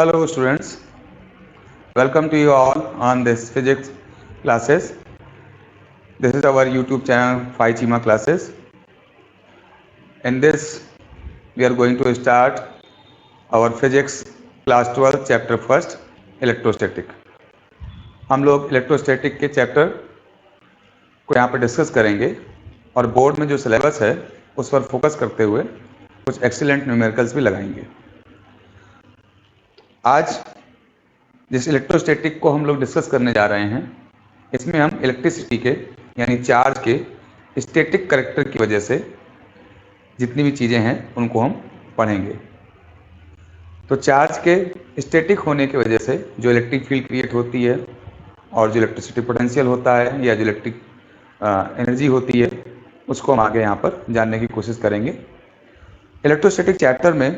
Hello students, welcome to you all on this physics classes. This is our YouTube channel Phi Chima classes. In this we are going to start our physics class 12 chapter first electrostatic. हम लोग electrostatic के chapter को यहाँ पर discuss करेंगे और board में जो सिलेबस है उस पर फोकस करते हुए कुछ एक्सीलेंट न्यूमेरिकल्स भी लगाएंगे। आज जिस इलेक्ट्रोस्टैटिक को हम लोग डिस्कस करने जा रहे हैं इसमें हम इलेक्ट्रिसिटी के यानी चार्ज के स्टैटिक करैक्टर की वजह से जितनी भी चीज़ें हैं उनको हम पढ़ेंगे। तो चार्ज के स्टैटिक होने की वजह से जो इलेक्ट्रिक फील्ड क्रिएट होती है और जो इलेक्ट्रिसिटी पोटेंशियल होता है या जो इलेक्ट्रिक एनर्जी होती है उसको हम आगे यहाँ पर जानने की कोशिश करेंगे। इलेक्ट्रोस्टैटिक चैप्टर में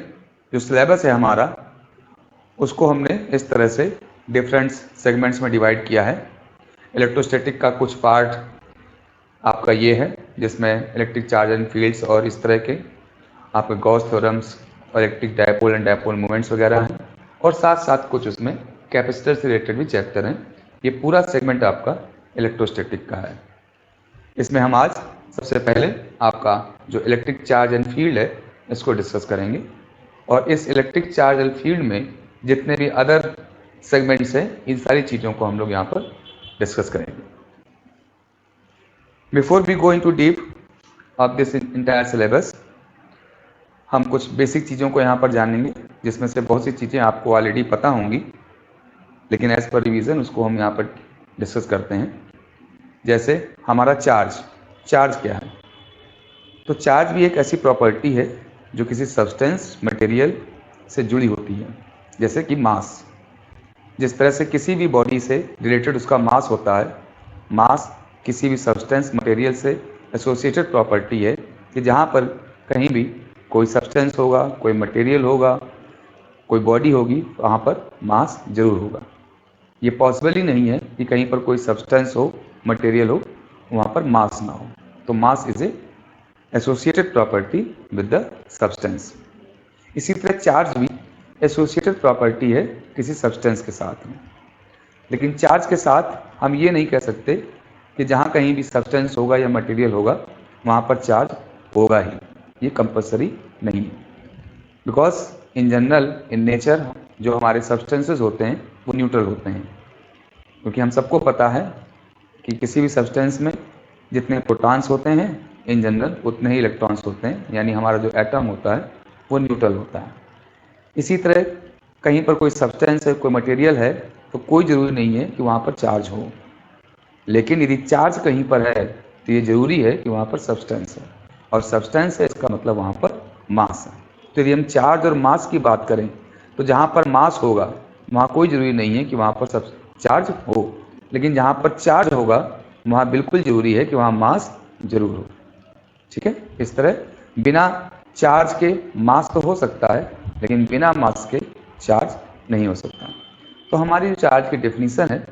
जो सिलेबस है हमारा उसको हमने इस तरह से डिफरेंट सेगमेंट्स में डिवाइड किया है। इलेक्ट्रोस्टैटिक का कुछ पार्ट आपका ये है जिसमें इलेक्ट्रिक चार्ज एंड फील्ड्स और इस तरह के आपके गॉस थ्योरम्स और electric dipole and dipole movements वगैरह हैं और साथ साथ कुछ उसमें कैपेसिटर से रिलेटेड भी चैप्टर हैं। ये पूरा सेगमेंट आपका इलेक्ट्रोस्टैटिक का है। इसमें हम आज सबसे पहले आपका जो इलेक्ट्रिक चार्ज एंड फील्ड है इसको डिस्कस करेंगे और इस इलेक्ट्रिक चार्ज एंड फील्ड में जितने भी अदर सेगमेंट्स हैं इन सारी चीज़ों को हम लोग यहाँ पर डिस्कस करेंगे। Before we go into deep of this entire syllabus हम कुछ बेसिक चीज़ों को यहाँ पर जानेंगे जिसमें से बहुत सी चीज़ें आपको ऑलरेडी पता होंगी लेकिन एज पर रिवीजन उसको हम यहाँ पर डिस्कस करते हैं। जैसे हमारा चार्ज क्या है? तो चार्ज भी एक ऐसी प्रॉपर्टी है जो किसी सब्सटेंस मटेरियल से जुड़ी होती है, जैसे कि मास। जिस तरह से किसी भी बॉडी से रिलेटेड उसका मास होता है, मास किसी भी सब्सटेंस मटेरियल से एसोसिएटेड प्रॉपर्टी है कि जहाँ पर कहीं भी कोई सब्सटेंस होगा, कोई मटेरियल होगा, कोई बॉडी होगी, वहाँ पर मास जरूर होगा। ये पॉसिबल ही नहीं है कि कहीं पर कोई सब्सटेंस हो, मटेरियल हो, वहाँ पर मास ना हो। तो mass is a associated property with the substance. इसी तरह चार्ज भी एसोसिएटेड प्रॉपर्टी है किसी सब्सटेंस के साथ में। लेकिन चार्ज के साथ हम ये नहीं कह सकते कि जहाँ कहीं भी सब्सटेंस होगा या मटेरियल होगा वहाँ पर चार्ज होगा ही, ये कंपलसरी नहीं है। Because in general in nature जो हमारे सब्सटेंसेस होते हैं वो न्यूट्रल होते हैं, क्योंकि हम सबको पता है कि किसी भी सब्सटेंस में जितने प्रोटॉन्स होते हैं इन जनरल उतने ही इलेक्ट्रॉन्स होते हैं, यानी हमारा जो एटम होता है वो न्यूट्रल होता है। इसी तरह कहीं पर कोई सब्सटेंस है, कोई मटेरियल है, तो कोई ज़रूरी नहीं है कि वहाँ पर चार्ज हो। लेकिन यदि चार्ज कहीं पर है तो ये ज़रूरी है कि वहाँ पर सब्सटेंस है, और सब्सटेंस है इसका मतलब वहाँ पर मास है। तो यदि हम चार्ज और मास की बात करें तो जहाँ पर मास होगा वहाँ कोई ज़रूरी नहीं है कि वहाँ पर सब चार्ज हो, लेकिन जहाँ पर चार्ज होगा वहाँ बिल्कुल ज़रूरी है कि वहाँ मास जरूर हो। ठीक है, इस तरह बिना चार्ज के मास तो हो सकता है लेकिन बिना मास के चार्ज नहीं हो सकता। तो हमारी जो चार्ज की डेफिनेशन है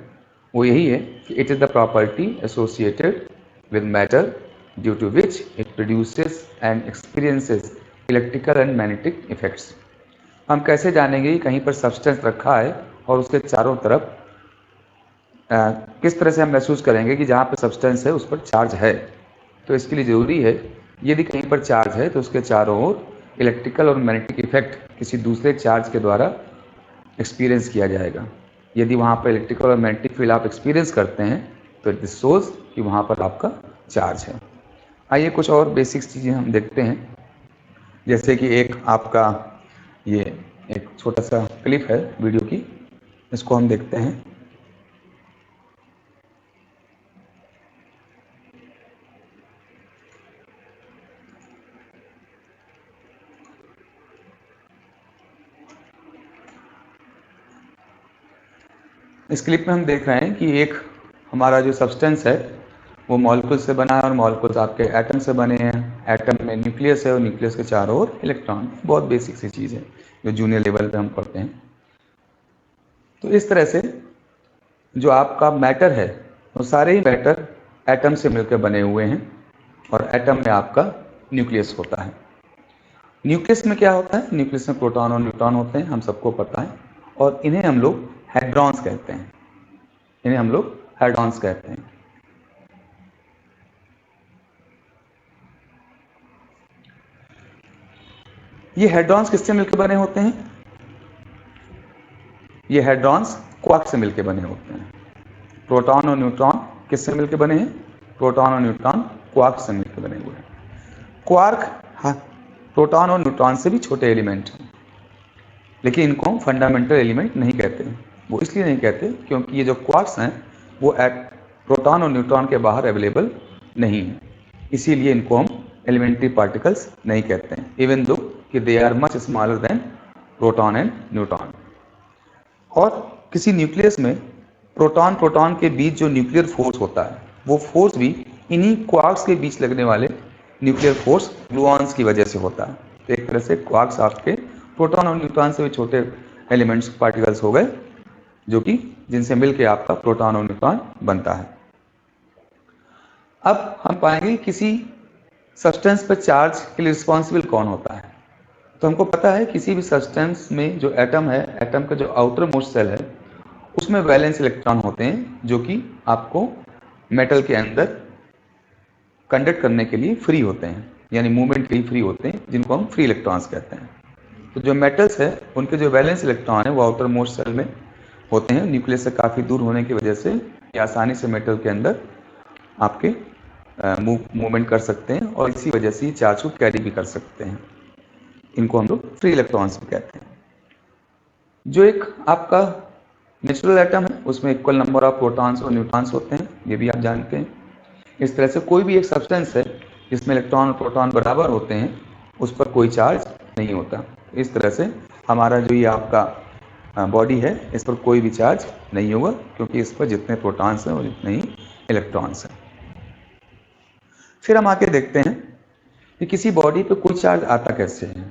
वो यही है कि it is the property associated with matter due to which it produces and experiences electrical and magnetic effects. हम कैसे जानेंगे कि कहीं पर सब्सटेंस रखा है और उसके चारों तरफ किस तरह से हम महसूस करेंगे कि जहाँ पर सब्सटेंस है उस पर चार्ज है? तो इसके लिए ज़रूरी है यदि कहीं पर चार्ज है तो उसके चारों ओर इलेक्ट्रिकल और मैग्नेटिक इफेक्ट किसी दूसरे चार्ज के द्वारा एक्सपीरियंस किया जाएगा। यदि वहाँ पर इलेक्ट्रिकल और मैग्नेटिक फील्ड आप एक्सपीरियंस करते हैं तो दिस शोज कि वहाँ पर आपका चार्ज है। आइए कुछ और बेसिक्स चीज़ें हम देखते हैं। जैसे कि एक आपका ये एक छोटा सा क्लिप है वीडियो की, इसको हम देखते हैं। इस क्लिप में हम देख रहे हैं कि एक हमारा जो सब्सटेंस है वो मॉलिक्यूल से बना है और मॉलिक्यूल्स आपके एटम से बने हैं। एटम में न्यूक्लियस है और न्यूक्लियस के चारों ओर इलेक्ट्रॉन। बहुत बेसिक सी चीज़ है जो जूनियर लेवल पे हम पढ़ते हैं। तो इस तरह से जो आपका मैटर है वो सारे ही मैटर एटम से मिलकर बने हुए हैं और एटम में आपका न्यूक्लियस होता है। न्यूक्लियस में क्या होता है? न्यूक्लियस में प्रोटॉन और न्यूट्रॉन होते हैं, हम सबको पता है। और इन्हें हम लोग हेड्रॉन्स कहते हैं। इन्हें हम लोग हेड्रॉन्स कहते हैं। ये हेड्रॉन्स किससे मिलकर बने होते हैं? ये हेड्रॉन्स क्वार्क से मिलकर बने होते हैं। प्रोटॉन और न्यूट्रॉन किससे मिलकर बने हैं? प्रोटॉन और न्यूट्रॉन क्वार्क से मिलकर बने हुए हैं। क्वार्क प्रोटॉन और न्यूट्रॉन से भी छोटे एलिमेंट हैं, लेकिन इनको हम फंडामेंटल एलिमेंट नहीं कहते। वो इसलिए नहीं कहते क्योंकि ये जो क्वार्क्स हैं वो प्रोटॉन और न्यूट्रॉन के बाहर अवेलेबल नहीं है, इसीलिए इनको हम एलिमेंट्री पार्टिकल्स नहीं कहते हैं, इवन दो कि they are much smaller than proton and neutron. और किसी न्यूक्लियस में प्रोटॉन प्रोटॉन के बीच जो न्यूक्लियर फोर्स होता है वो फोर्स भी इन्हीं क्वार्क्स के बीच लगने वाले न्यूक्लियर फोर्स ग्लूऑन्स की वजह से होता है। तो एक तरह से क्वार्क्स आपके प्रोटॉन और न्यूट्रॉन से भी छोटे एलिमेंट्स पार्टिकल्स हो गए, जो कि जिनसे मिलकर आपका प्रोटॉन और न्यूट्रॉन बनता है। अब हम पाएंगे किसी सब्सटेंस पर चार्ज के लिए रिस्पॉन्सिबल कौन होता है। तो हमको पता है किसी भी सब्सटेंस में जो एटम है, एटम का जो आउटर मोस्ट सेल है उसमें वैलेंस इलेक्ट्रॉन होते हैं, जो कि आपको मेटल के अंदर कंडक्ट करने के लिए फ्री होते हैं, यानी मूवमेंट के लिए फ्री होते हैं, जिनको हम फ्री इलेक्ट्रॉन्स कहते हैं। तो जो मेटल्स है उनके जो वैलेंस इलेक्ट्रॉन है वो आउटर मोस्ट सेल में होते हैं। न्यूक्लियस से काफ़ी दूर होने की वजह से ये आसानी से मेटल के अंदर आपके मूवमेंट कर सकते हैं और इसी वजह से ये चार्ज को कैरी भी कर सकते हैं। इनको हम लोग फ्री इलेक्ट्रॉन्स भी कहते हैं। जो एक आपका नेचुरल एटम है उसमें इक्वल नंबर ऑफ प्रोटॉन्स और न्यूट्रॉन्स होते हैं, ये भी आप जानते हैं। इस तरह से कोई भी एक सब्सटेंस है जिसमें इलेक्ट्रॉन और प्रोटॉन बराबर होते हैं उस पर कोई चार्ज नहीं होता। इस तरह से हमारा जो ये आपका बॉडी है इस पर कोई भी चार्ज नहीं होगा, क्योंकि इस पर जितने प्रोटॉन्स हैं और जितने ही इलेक्ट्रॉन्स हैं। फिर हम आके देखते हैं कि किसी बॉडी पे कोई चार्ज आता कैसे है।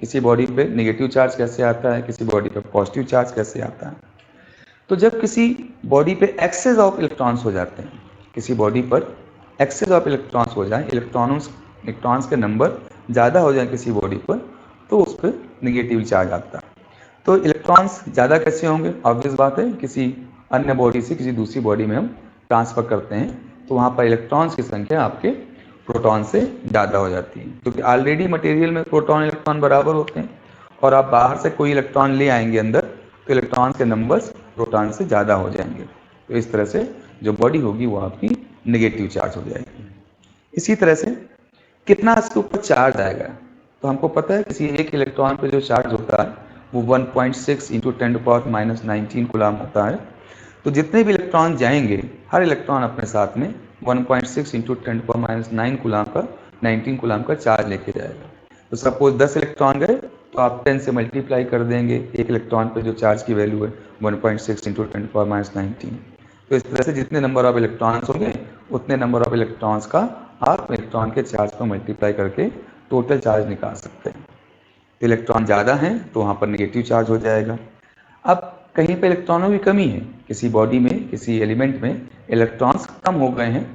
किसी बॉडी पे नेगेटिव चार्ज कैसे आता है, किसी बॉडी पे पॉजिटिव चार्ज कैसे आता है। तो जब किसी बॉडी पे एक्सेस ऑफ इलेक्ट्रॉन्स हो जाते हैं, किसी बॉडी पर एक्सेस ऑफ इलेक्ट्रॉन्स हो जाए, इलेक्ट्रॉन्स के नंबर ज़्यादा हो जाए किसी बॉडी पर, तो उस पर नेगेटिव चार्ज आता है। तो इलेक्ट्रॉन्स ज़्यादा कैसे होंगे? ऑब्वियस बात है, किसी अन्य बॉडी से किसी दूसरी बॉडी में हम ट्रांसफ़र करते हैं तो वहाँ पर इलेक्ट्रॉन्स की संख्या आपके प्रोटॉन से ज़्यादा हो जाती है, क्योंकि ऑलरेडी मटेरियल में प्रोटॉन इलेक्ट्रॉन बराबर होते हैं और आप बाहर से कोई इलेक्ट्रॉन ले आएंगे अंदर तो इलेक्ट्रॉन्स के नंबर्स प्रोटॉन से ज़्यादा हो जाएंगे। तो इस तरह से जो बॉडी होगी वो आपकी नेगेटिव चार्ज हो जाएगी। इसी तरह से कितना इसके ऊपर चार्ज आएगा, तो हमको पता है किसी एक इलेक्ट्रॉन पर जो चार्ज होता है वो 1.6 × 10⁻⁹ कूलम होता है। तो जितने भी इलेक्ट्रॉन जाएंगे हर इलेक्ट्रॉन अपने साथ में 1.6 × 10⁻⁹ कूलम का 19 कूलम का चार्ज लेके जाएगा। तो सपोज 10 इलेक्ट्रॉन गए तो आप 10 से मल्टीप्लाई कर देंगे, एक इलेक्ट्रॉन पे जो चार्ज की वैल्यू है 1.6 × 10⁻⁹। तो इस तरह से जितने नंबर ऑफ इलेक्ट्रॉन्स होंगे उतने नंबर ऑफ इलेक्ट्रॉन्स का आप इलेक्ट्रॉन के चार्ज को मल्टीप्लाई करके टोटल चार्ज निकाल सकते हैं। तो इलेक्ट्रॉन ज़्यादा हैं तो वहाँ पर नेगेटिव चार्ज हो जाएगा। अब कहीं पे इलेक्ट्रॉनों की कमी है, किसी बॉडी में किसी एलिमेंट में इलेक्ट्रॉन्स कम हो गए हैं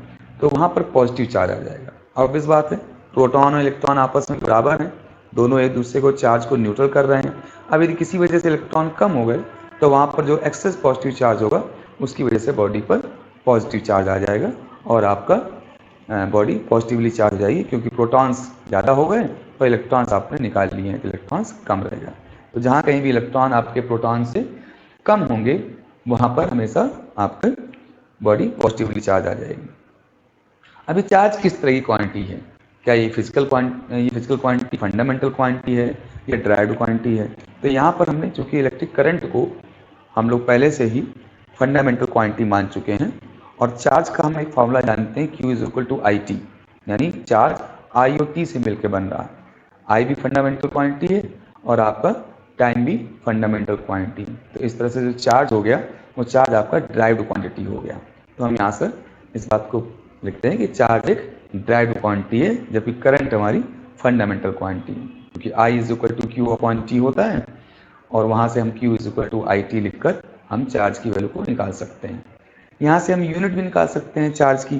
तो वहाँ पर पॉजिटिव चार्ज आ जाएगा। ऑब्वियस बात है, प्रोटॉन और इलेक्ट्रॉन आपस में बराबर हैं, दोनों एक दूसरे को चार्ज को न्यूट्रल कर रहे हैं। अब यदि किसी वजह से इलेक्ट्रॉन कम हो गए तो वहाँ पर जो एक्सेस पॉजिटिव चार्ज होगा उसकी वजह से बॉडी पर पॉजिटिव चार्ज आ जाएगा और आपका बॉडी पॉजिटिवली चार्ज हो जाएगी, क्योंकि प्रोटॉन्स ज़्यादा हो गए और इलेक्ट्रॉन्स आपने निकाल लिए हैं तो इलेक्ट्रॉन्स कम रहेगा। तो जहाँ कहीं भी इलेक्ट्रॉन आपके प्रोटॉन से कम होंगे वहाँ पर हमेशा आपकी बॉडी पॉजिटिवली चार्ज आ जाएगी। अभी चार्ज किस तरह की क्वांटिटी है? क्या ये फिजिकल क्वांटिटी फंडामेंटल क्वांटिटी है या ड्राइव्ड क्वांटिटी है? तो यहाँ पर हमने चूँकि इलेक्ट्रिक करंट को हम लोग पहले से ही फंडामेंटल क्वांटिटी मान चुके हैं और चार्ज का हम एक फॉर्मूला जानते हैं Q = IT, यानी चार्ज I और T से मिलकर बन रहा है। I भी फंडामेंटल क्वांटिटी है और आपका टाइम भी फंडामेंटल क्वांटिटी है। तो इस तरह से जो चार्ज हो गया वो चार्ज आपका ड्राइव्ड क्वांटिटी हो गया। तो हम यहाँ से इस बात को लिखते हैं कि चार्ज एक ड्राइव्ड क्वांटिटी है, जबकि करंट हमारी फंडामेंटल क्वांटिटी है, क्योंकि I = Q/T होता है और वहाँ से हम Q = IT लिखकर हम चार्ज की वैल्यू को निकाल सकते हैं। यहाँ से हम यूनिट भी निकाल सकते हैं चार्ज की,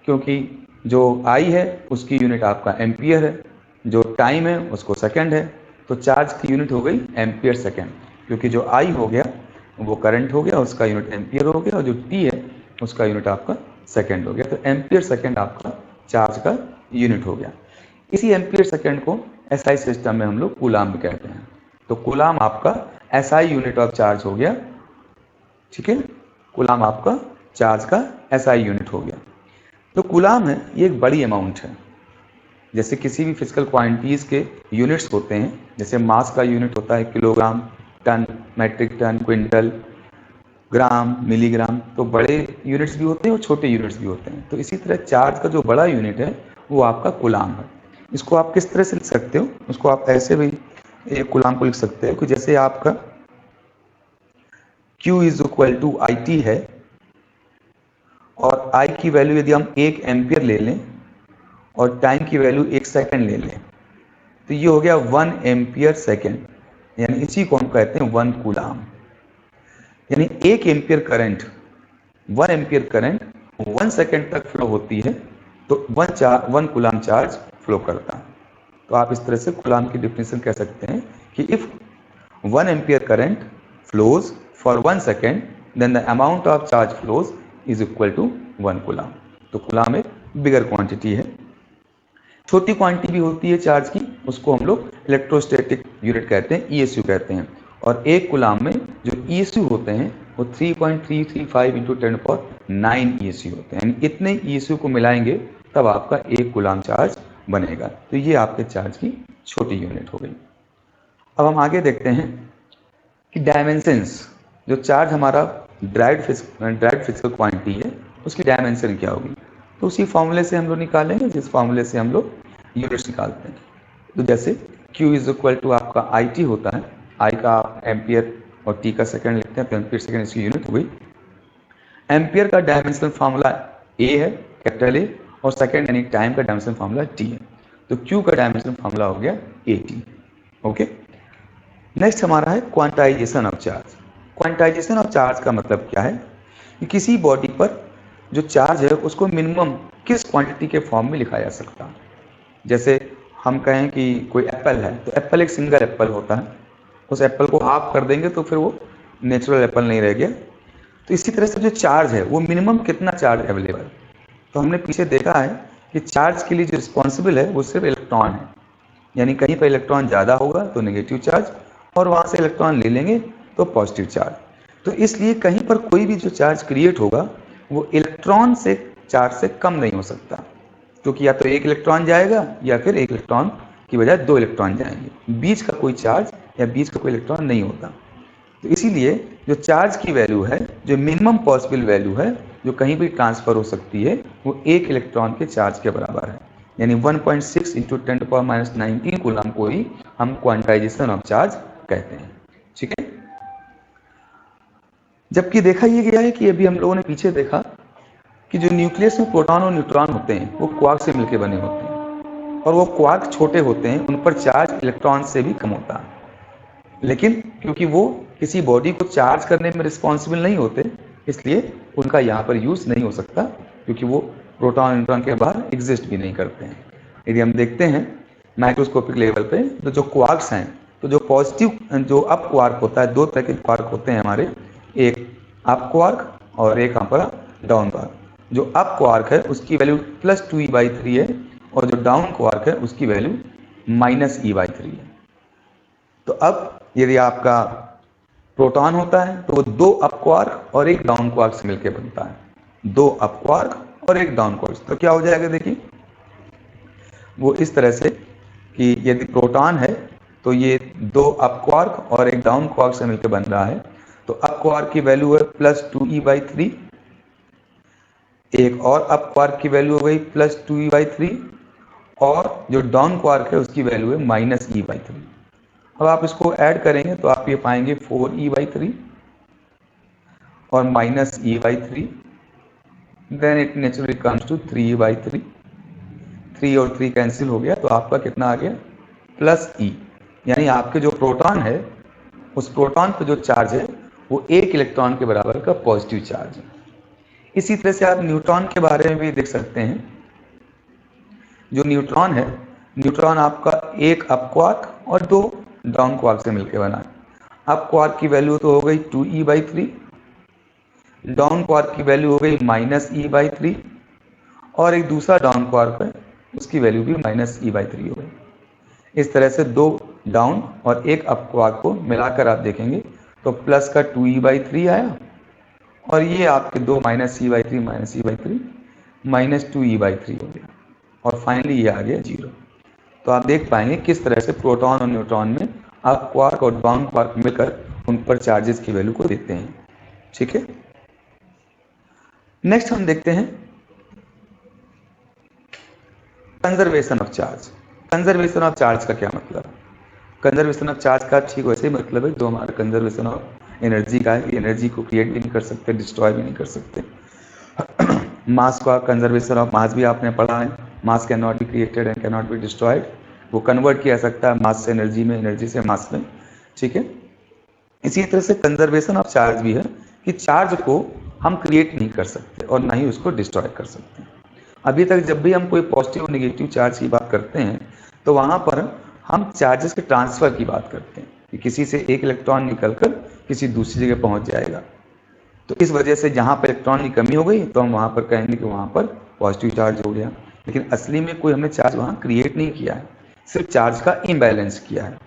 क्योंकि जो I है उसकी यूनिट आपका एम्पियर है, जो टाइम है उसको सेकंड है, तो चार्ज की यूनिट हो गई एम्पियर सेकंड। क्योंकि जो I हो गया वो करंट हो गया, उसका यूनिट एम्पियर हो गया, और जो T है उसका यूनिट आपका सेकंड हो गया। तो एम्पियर सेकंड आपका चार्ज का यूनिट हो गया। इसी एम्पियर सेकंड को SI सिस्टम में हम लोग कूलाम कहते हैं। तो कूलाम आपका SI यूनिट ऑफ चार्ज हो गया, ठीक है। कूलाम आपका चार्ज का SI यूनिट हो गया। तो कूलाम है ये एक बड़ी अमाउंट है। जैसे किसी भी फिजिकल क्वांटिटीज के यूनिट्स होते हैं, जैसे मास का यूनिट होता है kilogram, tonne, metric tonne, quintal, gram, milligram, तो बड़े यूनिट्स भी होते हैं और छोटे यूनिट्स भी होते हैं। तो इसी तरह चार्ज का जो बड़ा यूनिट है वो आपका कूलाम है। इसको आप किस तरह से लिख सकते हो, उसको आप ऐसे भी एक कूलाम को लिख सकते हो कि जैसे आपका Q is equal to IT है, और I की वैल्यू यदि हम 1 एम्पियर ले लें और टाइम की वैल्यू 1 सेकंड ले लें, तो ये हो गया 1 एम्पियर सेकंड, यानी इसी को हम कहते हैं 1 कूलाम। यानी 1 ampere current, 1 ampere current 1 second तक फ्लो होती है, तो 1 कूलाम चार्ज फ्लो करता है। तो आप इस तरह से कूलाम की डिफिनेशन कह सकते हैं कि if 1 ampere current flows for 1 second, then the amount of charge flows is equal to 1 coulomb. तो कूलाम एक बिगर क्वांटिटी है। छोटी क्वांटिटी भी होती है चार्ज की, उसको हम लोग इलेक्ट्रोस्टैटिक यूनिट कहते हैं, ESU कहते हैं। और एक कूलाम में जो ESU होते हैं वो 3.335 इंटू 10⁹ ESU होते हैं। यानी इतने ESU को मिलाएंगे तब आपका एक कूलाम चार्ज बनेगा। तो ये आपके चार्ज की छोटी यूनिट हो गई। अब हम आगे देखते हैं कि डायमेंशंस, जो चार्ज हमारा ड्राइव्ड फिजिकल क्वांटिटी है उसकी डायमेंशन क्या होगी। तो उसी फॉर्मूले से हम लोग निकालेंगे जिस फॉर्मूले से हम लोग यूनिट्स निकालते हैं। तो जैसे Q इज इक्वल टू आपका IT होता है, I का आप एम्पियर और T का सेकंड लिखते हैं, तो एम्पियर सेकंड इसकी यूनिट हो गई। एम्पियर का डायमेंशनल फार्मूला A है, कैपिटल A, और सेकंड यानी टाइम का डायमेंशनल फार्मूला T है। तो Q का डायमेंशनल फार्मूला हो गया AT। ओके, नेक्स्ट हमारा है quantization of charge. Quantization of charge का मतलब क्या है कि किसी बॉडी पर जो चार्ज है उसको मिनिमम किस क्वांटिटी के फॉर्म में लिखा जा सकता है। जैसे हम कहें कि कोई एप्पल है, तो एप्पल एक सिंगल एप्पल होता है, उस एप्पल को हाफ कर देंगे तो फिर वो नेचुरल एप्पल नहीं रह गया। तो इसी तरह से जो चार्ज है वो मिनिमम कितना चार्ज अवेलेबल। तो हमने पीछे देखा है कि चार्ज के लिए जो रिस्पॉन्सिबल है वो सिर्फ इलेक्ट्रॉन है, यानी कहीं पर इलेक्ट्रॉन ज़्यादा होगा तो नेगेटिव चार्ज, और वहाँ से इलेक्ट्रॉन ले लेंगे तो पॉजिटिव चार्ज। तो इसलिए कहीं पर कोई भी जो चार्ज क्रिएट होगा वो इलेक्ट्रॉन से चार्ज से कम नहीं हो सकता, क्योंकि या तो एक इलेक्ट्रॉन जाएगा या फिर एक इलेक्ट्रॉन की बजाय 2 इलेक्ट्रॉन जाएंगे। बीच का कोई चार्ज या बीच का कोई इलेक्ट्रॉन नहीं होता। तो इसीलिए जो चार्ज की वैल्यू है, जो मिनिमम पॉसिबल वैल्यू है जो कहीं भी ट्रांसफर हो सकती है, वो एक इलेक्ट्रॉन के चार्ज के बराबर है। यानी 1.6 इंटू 10⁻19 कूलम को ही हम क्वांटाइजेशन ऑफ चार्ज कहते हैं। ठीक है, जबकि देखा ये गया है कि अभी हम लोगों ने पीछे देखा कि जो न्यूक्लियस में प्रोटॉन और न्यूट्रॉन होते हैं वो क्वार्क से मिलकर बने होते हैं, और वो क्वार्क छोटे होते हैं, उन पर चार्ज इलेक्ट्रॉन से भी कम होता है। लेकिन क्योंकि वो किसी बॉडी को चार्ज करने में रिस्पॉन्सिबल नहीं होते, इसलिए उनका यहाँ पर यूज नहीं हो सकता, क्योंकि वो प्रोटॉन न्यूट्रॉन के बाहर एग्जिस्ट भी नहीं करते हैं। यदि हम देखते हैं माइक्रोस्कोपिक लेवल पे तो जो क्वार्क्स हैं, तो जो पॉजिटिव जो अप क्वार्क होता है, 2 तरह के क्वार्क होते हैं हमारे, एक अप क्वार्क और एक हमारा डाउन क्वार्क। जो अप क्वार्क है उसकी वैल्यू +2e/3 है, और जो डाउन क्वार्क है उसकी वैल्यू -e/3 है। तो अब यदि आपका प्रोटॉन होता है तो वो 2 अप क्वार्क और एक डाउन क्वार्क से मिलकर बनता है, 2 अप क्वार्क और एक डाउन क्वार्क। तो क्या हो जाएगा, देखिए वो इस तरह से कि यदि प्रोटॉन है तो ये 2 अप क्वार्क और एक डाउन क्वार्क से मिलकर बन रहा है। तो अप क्वार्क की वैल्यू है +2e/3, एक और अप क्वार्क की वैल्यू हो गई +2e/3, और जो डाउन क्वार्क है उसकी वैल्यू है -e/3। अब आप इसको ऐड करेंगे तो आप ये पाएंगे 4e/3 और -e/3, then it naturally comes to 3e/3। 3 और 3 कैंसिल हो गया, तो आपका कितना आ गया +e। यानी आपके जो प्रोटॉन है उस प्रोटॉन पर जो चार्ज है वो 1 इलेक्ट्रॉन के बराबर का पॉजिटिव चार्ज है। इसी तरह से आप न्यूट्रॉन के बारे में भी देख सकते हैं। जो न्यूट्रॉन है, न्यूट्रॉन आपका 1 अप क्वार्क और 2 डाउन क्वार्क से मिलकर बना है। अप क्वार्क की वैल्यू तो हो गई 2e/3, डाउन क्वार्क की वैल्यू हो गई -e/3, और एक दूसरा डाउन क्वार्क है उसकी वैल्यू भी -e/3 हो गई। इस तरह से दो डाउन और एक अप क्वार्क को मिलाकर आप देखेंगे तो प्लस का 2e/3 आया, और ये आपके दो -e/3 -2e/3 हो गया, और फाइनली ये आ गया 0। तो आप देख पाएंगे किस तरह से प्रोटॉन और न्यूट्रॉन में अप क्वार्क और डाउन क्वार्क मिलकर उन पर चार्जेस की वैल्यू को देते हैं। ठीक है, नेक्स्ट हम देखते हैं conservation of charge. Conservation of charge का क्या मतलब है? कंजर्वेशन ऑफ चार्ज का ठीक वैसे ही मतलब है जो हमारा कंजर्वेशन ऑफ एनर्जी का है। एनर्जी को क्रिएट भी नहीं कर सकते, डिस्ट्रॉय भी नहीं कर सकते। मास का कंजर्वेशन ऑफ मास भी आपने पढ़ा है, मास can not be created and can not be destroyed. वो कन्वर्ट किया सकता है मास से एनर्जी में, एनर्जी से मास में। ठीक है, इसी तरह से कंजर्वेशन ऑफ चार्ज भी है कि चार्ज को हम क्रिएट नहीं कर सकते और ना ही उसको डिस्ट्रॉय कर सकते। अभी तक जब भी हम कोई पॉजिटिव और नेगेटिव चार्ज की बात करते हैं तो वहाँ पर हम चार्जेस के ट्रांसफ़र की बात करते हैं कि किसी से एक इलेक्ट्रॉन निकलकर किसी दूसरी जगह पहुँच जाएगा। तो इस वजह से जहाँ पर इलेक्ट्रॉन की कमी हो गई तो हम वहाँ पर कहेंगे कि वहाँ पर पॉजिटिव चार्ज हो गया, लेकिन असली में कोई हमने चार्ज वहाँ क्रिएट नहीं किया है, सिर्फ चार्ज का इम्बैलेंस किया है।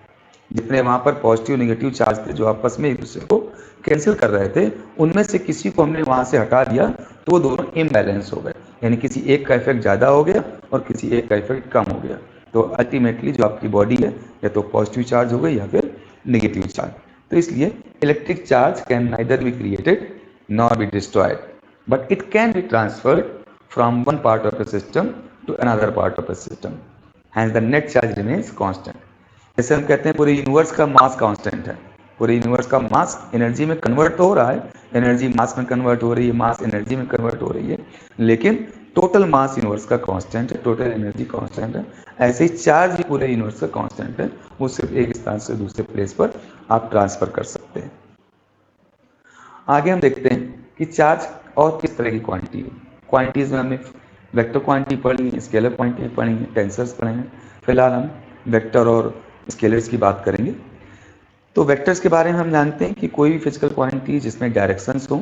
जितने वहाँ पर पॉजिटिव नेगेटिव चार्ज थे जो आपस में एक दूसरे को कैंसिल कर रहे थे, उनमें से किसी को हमने वहाँ से हटा दिया तो वो दोनों इम्बैलेंस हो गए, यानी किसी एक का इफेक्ट ज़्यादा हो गया और किसी एक का इफेक्ट कम हो गया। तो अल्टीमेटली जो आपकी बॉडी है या तो पॉजिटिव चार्ज हो गई या फिर नेगेटिव चार्ज। तो इसलिए electric charge can neither be created nor be destroyed, but it can be transferred from one part of the system to another part of the system, hence the net charge remains constant. जैसे हम कहते हैं पूरे universe का mass constant है, पूरे universe का mass energy में कन्वर्ट तो हो रहा है, एनर्जी मास में कन्वर्ट हो रही है, मास एनर्जी में कन्वर्ट हो रही है, लेकिन टोटल मास यूनिवर्स का कांस्टेंट है, टोटल एनर्जी कांस्टेंट है। ऐसे ही चार्ज भी पूरे यूनिवर्स का कांस्टेंट है, वो सिर्फ एक स्थान से दूसरे प्लेस पर आप ट्रांसफर कर सकते हैं। आगे हम देखते हैं कि चार्ज और किस तरह की क्वांटिटी है। क्वांटिटीज में हमने वेक्टर क्वांटिटी पढ़ी है, स्केलर क्वांटिटी पढ़ी है, टेंसर्स पढ़े हैं। फिलहाल हम वेक्टर और स्केलर्स की बात करेंगे। तो वेक्टर्स के बारे में हम जानते हैं कि कोई भी फिजिकल क्वांटिटी जिसमें डायरेक्शंस हों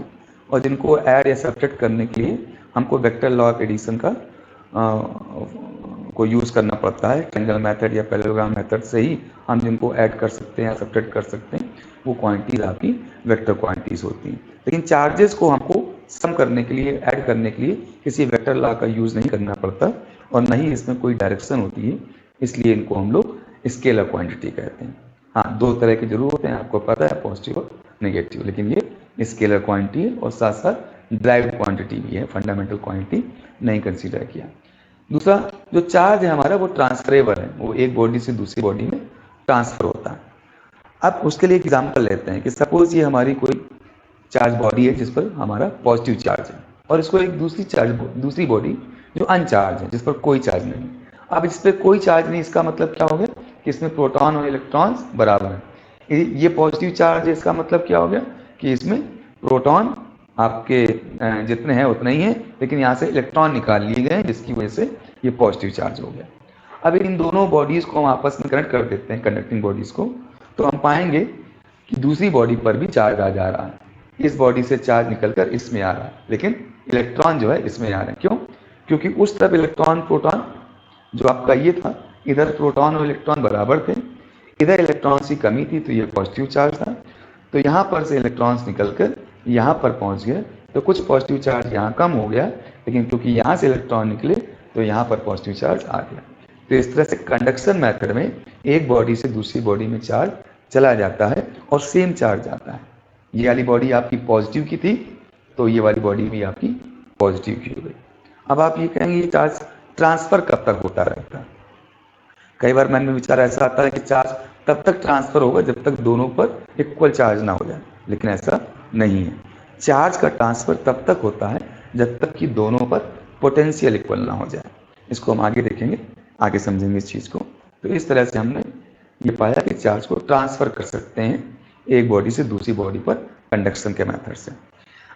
और जिनको ऐड या सब्ट्रैक्ट करने के लिए हमको वेक्टर लॉ ऑफ एडिशन का को यूज़ करना पड़ता है। ट्रायंगल मेथड या पैरेललोग्राम मेथड से ही हम जिनको ऐड कर सकते हैं या सब्ट्रैक्ट कर सकते हैं, वो क्वांटिटीज आपकी वेक्टर क्वांटिटीज होती हैं। लेकिन चार्जेस को हमको सम करने के लिए, ऐड करने के लिए किसी वेक्टर लॉ का यूज़ नहीं करना पड़ता और न ही इसमें कोई डायरेक्शन होती है, इसलिए इनको हम लोग स्केलर क्वांटिटी कहते हैं। हाँ, दो तरह के जरूर होते हैं, आपको पता है, पॉजिटिव और नेगेटिव, लेकिन ये स्केलर क्वांटिटी है और साथ साथ ड्राइव्ड क्वांटिटी भी है, फंडामेंटल क्वांटिटी नहीं कंसीडर किया। दूसरा जो चार्ज है हमारा वो ट्रांसफरेबल है, वो एक बॉडी से दूसरी बॉडी में ट्रांसफर होता है। अब उसके लिए एग्जाम्पल लेते हैं कि सपोज ये हमारी कोई चार्ज बॉडी है जिस पर हमारा पॉजिटिव चार्ज है और इसको एक दूसरी बॉडी जो अनचार्ज है जिस पर कोई चार्ज नहीं। अब इस पर कोई चार्ज नहीं, इसका मतलब क्या हो गया कि इसमें प्रोटॉन और इलेक्ट्रॉन्स बराबर हैं। ये पॉजिटिव चार्ज है, इसका मतलब क्या हो गया कि इसमें प्रोटॉन आपके जितने हैं उतने ही हैं, लेकिन यहाँ से इलेक्ट्रॉन निकाल लिए गए जिसकी वजह से ये पॉजिटिव चार्ज हो गया। अब इन दोनों बॉडीज़ को हम आपस में कनेक्ट कर देते हैं, कंडक्टिंग बॉडीज़ को, तो हम पाएंगे कि दूसरी बॉडी पर भी चार्ज आ जा रहा है। इस बॉडी से चार्ज निकलकर इसमें आ रहा है, लेकिन इलेक्ट्रॉन जो है इसमें आ रहे हैं। क्यों? क्योंकि उस तरफ इलेक्ट्रॉन प्रोटॉन जो आपका ये था, इधर प्रोटॉन और इलेक्ट्रॉन बराबर थे, इधर इलेक्ट्रॉन्स की कमी थी तो ये पॉजिटिव चार्ज था। तो यहाँ पर से इलेक्ट्रॉन्स निकलकर यहाँ पर पहुँच गए तो कुछ पॉजिटिव चार्ज यहाँ कम हो गया, लेकिन क्योंकि यहाँ से इलेक्ट्रॉन निकले तो यहाँ पर पॉजिटिव चार्ज आ गया। तो इस तरह से कंडक्शन मेथड में एक बॉडी से दूसरी बॉडी में चार्ज चला जाता है और सेम चार्ज आता है। ये वाली बॉडी आपकी पॉजिटिव की थी तो ये वाली बॉडी भी आपकी पॉजिटिव की हो गई। अब आप ये कहेंगे ये चार्ज ट्रांसफर कब तक होता रहता है? कई बार मन में विचार ऐसा आता है कि चार्ज तब तक ट्रांसफर होगा जब तक दोनों पर इक्वल चार्ज ना हो जाए, लेकिन ऐसा नहीं है। चार्ज का ट्रांसफर तब तक होता है जब तक कि दोनों पर पोटेंशियल इक्वल ना हो जाए। इसको हम आगे देखेंगे, आगे समझेंगे इस चीज़ को। तो इस तरह से हमने ये पाया कि चार्ज को ट्रांसफर कर सकते हैं एक बॉडी से दूसरी बॉडी पर कंडक्शन के मेथड से।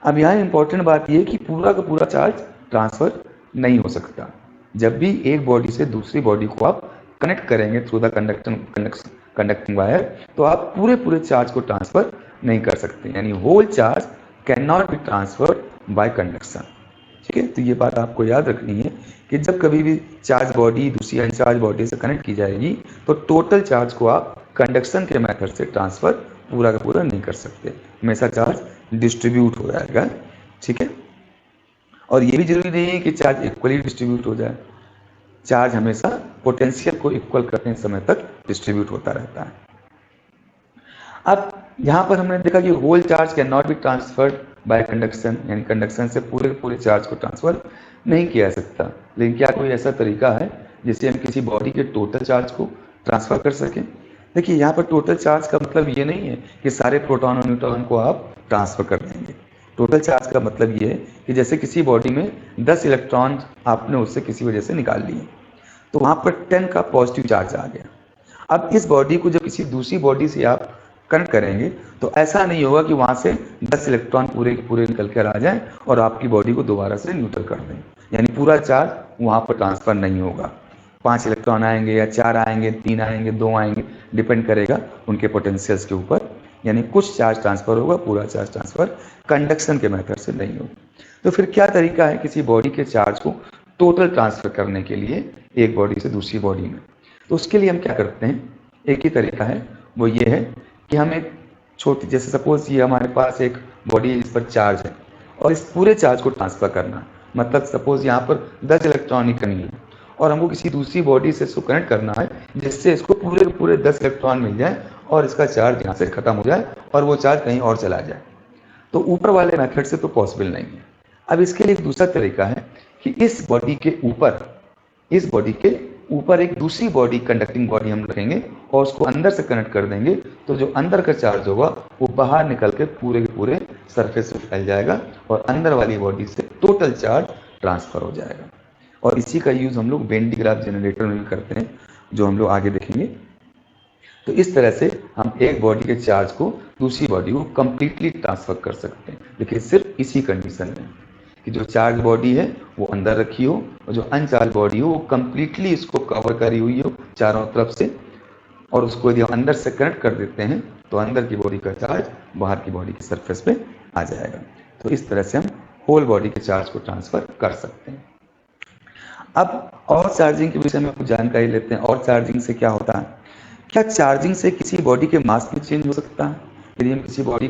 अब यहाँ इंपॉर्टेंट बात यह कि पूरा का पूरा चार्ज ट्रांसफर नहीं हो सकता। जब भी एक बॉडी से दूसरी बॉडी को आप कनेक्ट करेंगे थ्रू द कंडक्टिंग वायर, तो आप पूरे पूरे चार्ज को ट्रांसफर नहीं कर सकते, यानी whole charge can not be transferred by conduction. ठीक है, तो ये बात आपको याद रखनी है कि जब कभी भी चार्ज बॉडी दूसरी अनचार्ज बॉडी से कनेक्ट की जाएगी तो टोटल चार्ज को आप कंडक्शन के मेथड से ट्रांसफर पूरा का पूरा नहीं कर सकते, हमेशा चार्ज डिस्ट्रीब्यूट हो जाएगा। ठीक है, और ये भी जरूरी नहीं है कि चार्ज इक्वली डिस्ट्रीब्यूट हो जाए, चार्ज हमेशा पोटेंशियल को इक्वल करने समय तक डिस्ट्रीब्यूट होता रहता है। अब यहाँ पर हमने देखा कि whole charge can not be transferred by conduction, यानी कंडक्शन से पूरे पूरे चार्ज को ट्रांसफर नहीं किया जा सकता। लेकिन क्या कोई ऐसा तरीका है जिससे हम किसी बॉडी के टोटल चार्ज को ट्रांसफर कर सकें? देखिए, यहाँ पर टोटल चार्ज का मतलब ये नहीं है कि सारे प्रोटॉन और न्यूट्रॉन को आप ट्रांसफर कर देंगे। टोटल चार्ज का मतलब ये है कि जैसे किसी बॉडी में 10 इलेक्ट्रॉन आपने उससे किसी वजह से निकाल लिए, तो वहाँ पर 10 का पॉजिटिव चार्ज आ गया। अब इस बॉडी को जब किसी दूसरी बॉडी से आप कनेक्ट करेंगे तो ऐसा नहीं होगा कि वहाँ से 10 इलेक्ट्रॉन पूरे के पूरे निकल कर आ जाएं और आपकी बॉडी को दोबारा से न्यूट्रल कर दें, यानी पूरा चार्ज वहाँ पर ट्रांसफर नहीं होगा। 5 इलेक्ट्रॉन आएंगे या 4 आएंगे, 3 आएंगे, 2 आएंगे, डिपेंड करेगा उनके पोटेंशियल्स के ऊपर, यानी कुछ चार्ज ट्रांसफर होगा, पूरा चार्ज ट्रांसफर कंडक्शन के मेथड से नहीं होगा। तो फिर क्या तरीका है किसी बॉडी के चार्ज को टोटल ट्रांसफर करने के लिए एक बॉडी से दूसरी बॉडी में? तो उसके लिए हम क्या करते हैं, एक ही तरीका है, वो ये है कि हम एक छोटी, जैसे सपोज ये हमारे पास एक बॉडी है जिस पर चार्ज है और इस पूरे चार्ज को ट्रांसफर करना, मतलब सपोज यहाँ पर 10 इलेक्ट्रॉन ही कमी है और हमको किसी दूसरी बॉडी से इसको कनेक्ट करना है जिससे इसको पूरे पूरे 10 इलेक्ट्रॉन मिल जाए और इसका चार्ज यहाँ से खत्म हो जाए और वो चार्ज कहीं और चला जाए। तो ऊपर वाले मेथड से तो पॉसिबल नहीं है। अब इसके लिए एक दूसरा तरीका है कि इस बॉडी के ऊपर एक दूसरी बॉडी, कंडक्टिंग बॉडी हम रखेंगे और उसको अंदर से कनेक्ट कर देंगे, तो जो अंदर का चार्ज होगा वो बाहर निकल के पूरे सरफेस पे फैल जाएगा और अंदर वाली बॉडी से टोटल चार्ज ट्रांसफर हो जाएगा। और इसी का यूज हम लोग वेन डी ग्राफ जनरेटर में भी करते हैं, जो हम लोग आगे देखेंगे। तो इस तरह से हम एक बॉडी के चार्ज को दूसरी बॉडी को कंप्लीटली ट्रांसफर कर सकते हैं, लेकिन सिर्फ इसी कंडीशन में कि जो चार्ज बॉडी है वो अंदर रखी हो और जो अनचार्ज बॉडी हो वो कंप्लीटली इसको कवर करी हुई हो चारों तरफ से, और उसको यदि हम अंदर से कनेक्ट कर देते हैं तो अंदर की बॉडी का चार्ज बाहर की बॉडी के सरफेस पे आ जाएगा। तो इस तरह से हम होल बॉडी के चार्ज को ट्रांसफर कर सकते हैं। अब और चार्जिंग के विषय में कुछ जानकारी लेते हैं। और चार्जिंग से क्या होता है? क्या चार्जिंग से किसी बॉडी के मास में चेंज हो सकता है? यदि हम किसी बॉडी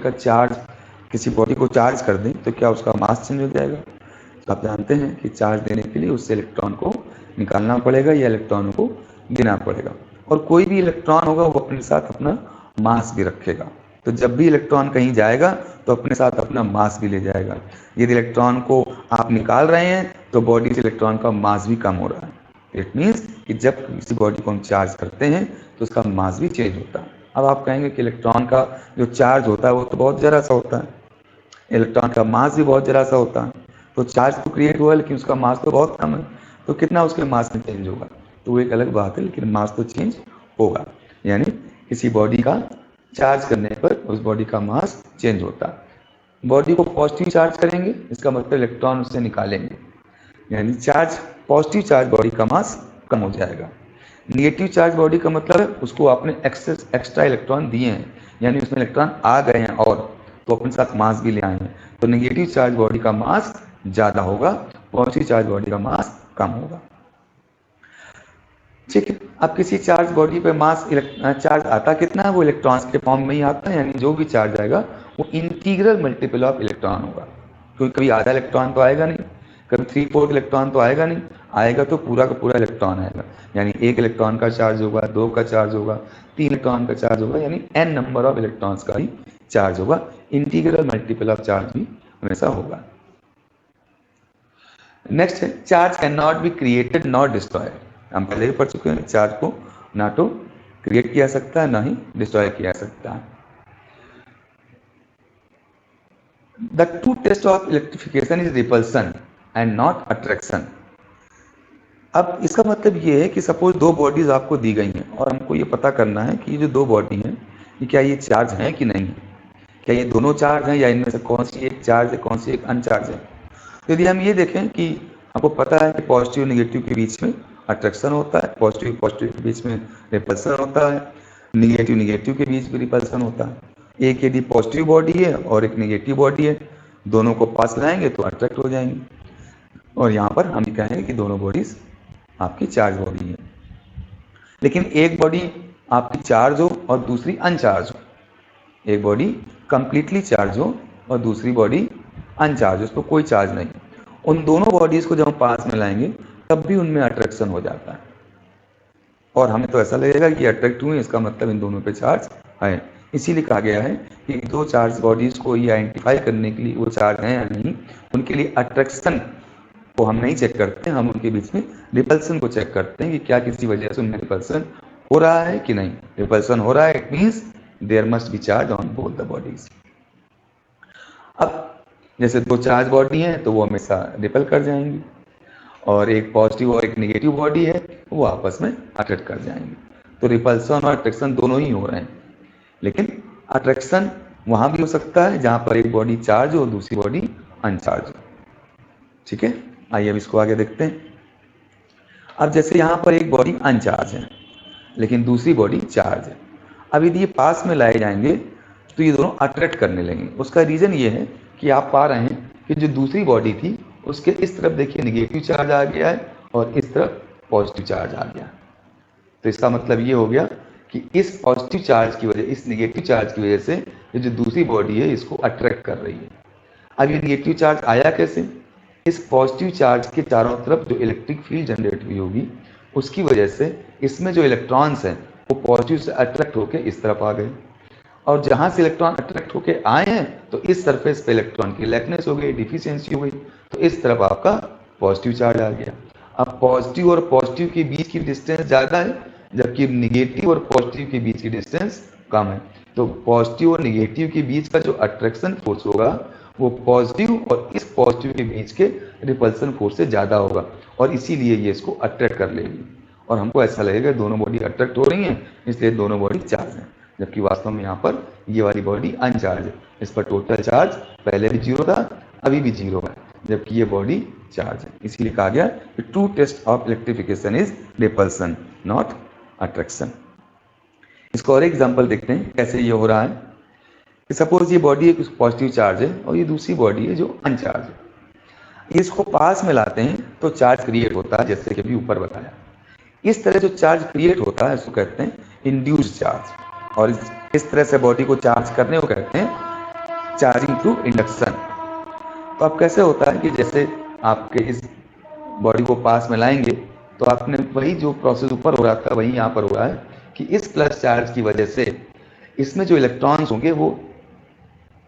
को चार्ज कर दें तो क्या उसका मास चेंज हो जाएगा? तो आप जानते हैं कि चार्ज देने के लिए उससे इलेक्ट्रॉन को निकालना पड़ेगा या इलेक्ट्रॉन को देना पड़ेगा, और कोई भी इलेक्ट्रॉन होगा वो अपने साथ अपना मास भी रखेगा। तो जब भी इलेक्ट्रॉन कहीं जाएगा तो अपने साथ अपना मास भी ले जाएगा। यदि इलेक्ट्रॉन को आप निकाल रहे हैं तो बॉडी से इलेक्ट्रॉन का मास भी कम हो रहा है। इट मीन्स कि जब किसी बॉडी को हम चार्ज करते हैं तो उसका मास भी चेंज होता है। अब आप कहेंगे कि इलेक्ट्रॉन का जो चार्ज होता है वो तो बहुत ज़रा सा होता है, इलेक्ट्रॉन का मास भी बहुत ज़रा सा होता है, तो चार्ज तो क्रिएट हुआ लेकिन उसका मास तो बहुत कम है, तो कितना उसके मास में चेंज होगा? तो वो एक अलग बात है, लेकिन मास तो चेंज होगा। यानी किसी बॉडी का चार्ज करने पर उस बॉडी का मास चेंज होता है। बॉडी को पॉजिटिव चार्ज करेंगे, इसका मतलब इलेक्ट्रॉन उससे निकालेंगे, यानी पॉजिटिव चार्ज बॉडी का मास कम हो जाएगा। निगेटिव चार्ज बॉडी का मतलब है उसको आपने एक्स्ट्रा इलेक्ट्रॉन दिए हैं, यानी उसमें इलेक्ट्रॉन आ गए हैं और तो अपने साथ मास भी ले आए हैं, तो नेगेटिव चार्ज बॉडी का मास ज़्यादा होगा, पॉजिटिव चार्ज बॉडी का मास कम होगा। ठीक है, अब किसी चार्ज बॉडी पे चार्ज आता कितना है? वो इलेक्ट्रॉन्स के फॉर्म में ही आता है, यानी जो भी चार्ज आएगा वो इंटीग्रल मल्टीपल ऑफ इलेक्ट्रॉन होगा। क्योंकि कभी आधा इलेक्ट्रॉन तो आएगा नहीं, कभी 3/4 इलेक्ट्रॉन तो आएगा नहीं, आएगा तो पूरा का पूरा इलेक्ट्रॉन आएगा। यानी 1 इलेक्ट्रॉन का चार्ज होगा, 2 का चार्ज होगा, 3 इलेक्ट्रॉन का चार्ज होगा, यानी n नंबर ऑफ इलेक्ट्रॉन्स का ही चार्ज होगा। इंटीग्रल मल्टीपल ऑफ चार्ज भी हमेशा होगा। नेक्स्ट है charge can not be created not destroyed. हम पहले भी पढ़ चुके हैं, चार्ज को ना तो क्रिएट किया सकता है ना ही डिस्ट्रॉय किया सकता है। The true test of electrification is repulsion and not attraction. अब इसका मतलब ये है कि सपोज 2 बॉडीज आपको दी गई हैं और हमको ये पता करना है कि ये जो 2 बॉडी हैं ये क्या ये चार्ज है कि नहीं है, क्या ये दोनों चार्ज हैं या इनमें से कौन सी एक चार्ज है, कौन सी एक अनचार्ज है। तो यदि हम ये देखें कि आपको पता है कि पॉजिटिव नेगेटिव के बीच में अट्रैक्शन होता है, पॉजिटिव के बीच में रिपल्सन होता है, निगेटिव निगेटिव के बीच भी रिपल्सन होता है। एक यदि पॉजिटिव बॉडी है और एक निगेटिव बॉडी है, दोनों को पास लाएंगे तो अट्रैक्ट हो जाएंगे। और यहाँ पर हम कहेंगे कि दोनों बॉडीज आपकी चार्ज बॉडी है। लेकिन एक बॉडी आपकी चार्ज हो और दूसरी अनचार्ज हो, एक बॉडी कंप्लीटली चार्ज हो और दूसरी बॉडी अनचार्ज हो, उस पर कोई चार्ज नहीं, उन दोनों बॉडीज को जब हम पास में लाएंगे तब भी उनमें अट्रैक्शन हो जाता है। और हमें तो ऐसा लगेगा कि अट्रैक्ट हुए, इसका मतलब इन दोनों पे चार्ज है। इसीलिए कहा गया है कि दो चार्ज बॉडीज को ये आइडेंटिफाई करने के लिए वो चार्ज हैं या नहीं, उनके लिए अट्रैक्शन को हम नहीं चेक करते, हम उनके बीच में रिपल्सन को चेक करते हैं कि क्या किसी वजह से उनमें रिपल्सन हो रहा है कि नहीं। रिपल्सन हो रहा है, it means there must be charge on both the bodies. अब जैसे दो चार्ज बॉडी हैं तो वो हमेशा रिपल कर जाएंगी, और एक पॉजिटिव और एक नेगेटिव बॉडी है वो आपस में अट्रैक्ट कर जाएंगे। तो रिपल्सन और अट्रैक्शन दोनों ही हो रहे हैं, लेकिन अट्रैक्शन वहां भी हो सकता है जहां पर एक बॉडी चार्ज हो और दूसरी बॉडी अनचार्ज हो। ठीक है, आइए अब इसको आगे देखते हैं। अब जैसे यहाँ पर एक बॉडी अनचार्ज है लेकिन दूसरी बॉडी चार्ज है, अब यदि ये पास में लाए जाएंगे तो ये दोनों अट्रैक्ट करने लगेंगे। उसका रीजन ये है कि आप पा रहे हैं कि जो दूसरी बॉडी थी उसके इस तरफ देखिए नेगेटिव चार्ज आ गया है और इस तरफ पॉजिटिव चार्ज आ गया। तो इसका मतलब ये हो गया कि इस पॉजिटिव चार्ज की वजह, इस नेगेटिव चार्ज की वजह से ये जो दूसरी बॉडी है इसको अट्रैक्ट कर रही है। अब ये नेगेटिव चार्ज आया कैसे? इस पॉजिटिव चार्ज के चारों तरफ जो इलेक्ट्रिक फील्ड जनरेट हुई होगी उसकी वजह से इसमें जो इलेक्ट्रॉन्स हैं वो पॉजिटिव से अट्रैक्ट होकर इस तरफ आ गए, और जहां से इलेक्ट्रॉन अट्रैक्ट होके आए हैं तो इस सरफेस पे इलेक्ट्रॉन की लैकनेस हो गई, डिफिशियंसी हो गई, तो इस तरफ आपका पॉजिटिव चार्ज आ गया। अब पॉजिटिव और पॉजिटिव के बीच की डिस्टेंस ज़्यादा है, जबकि निगेटिव और पॉजिटिव के बीच की डिस्टेंस कम है। तो पॉजिटिव और निगेटिव के बीच का जो अट्रैक्शन फोर्स होगा वो पॉजिटिव और इस पॉजिटिव के बीच के रिपल्सन फोर्स से ज़्यादा होगा, और इसीलिए ये इसको अट्रैक्ट कर लेगी और हमको ऐसा लगेगा दोनों बॉडी अट्रैक्ट हो रही हैं, इसलिए दोनों बॉडी चार्ज हैं, जबकि वास्तव में यहाँ पर ये वाली बॉडी अनचार्ज है। इस पर टोटल चार्ज पहले भी 0 था, अभी भी 0 है, जबकि ये बॉडी चार्ज है। इसीलिए कहा गया कि true test of electrification is repulsion not attraction. इसको और एग्जांपल देखते हैं कैसे ये हो रहा है। कि सपोज ये बॉडी एक पॉजिटिव चार्ज है और ये दूसरी बॉडी है जो अनचार्ज है। इसको पास में लाते हैं तो चार्ज क्रिएट होता है, जैसे कि अभी ऊपर बताया। इस तरह जो चार्ज क्रिएट होता है उसको कहते हैं इंड्यूस्ड चार्ज, और इस तरह से बॉडी को चार्ज करने को कहते हैं चार्जिंग थ्रू इंडक्शन। तो अब कैसे होता है कि जैसे आपके इस बॉडी को पास में लाएंगे तो आपने वही जो प्रोसेस ऊपर हो रहा था वही यहाँ पर हो रहा है कि इस प्लस चार्ज की वजह से इसमें जो इलेक्ट्रॉन्स होंगे वो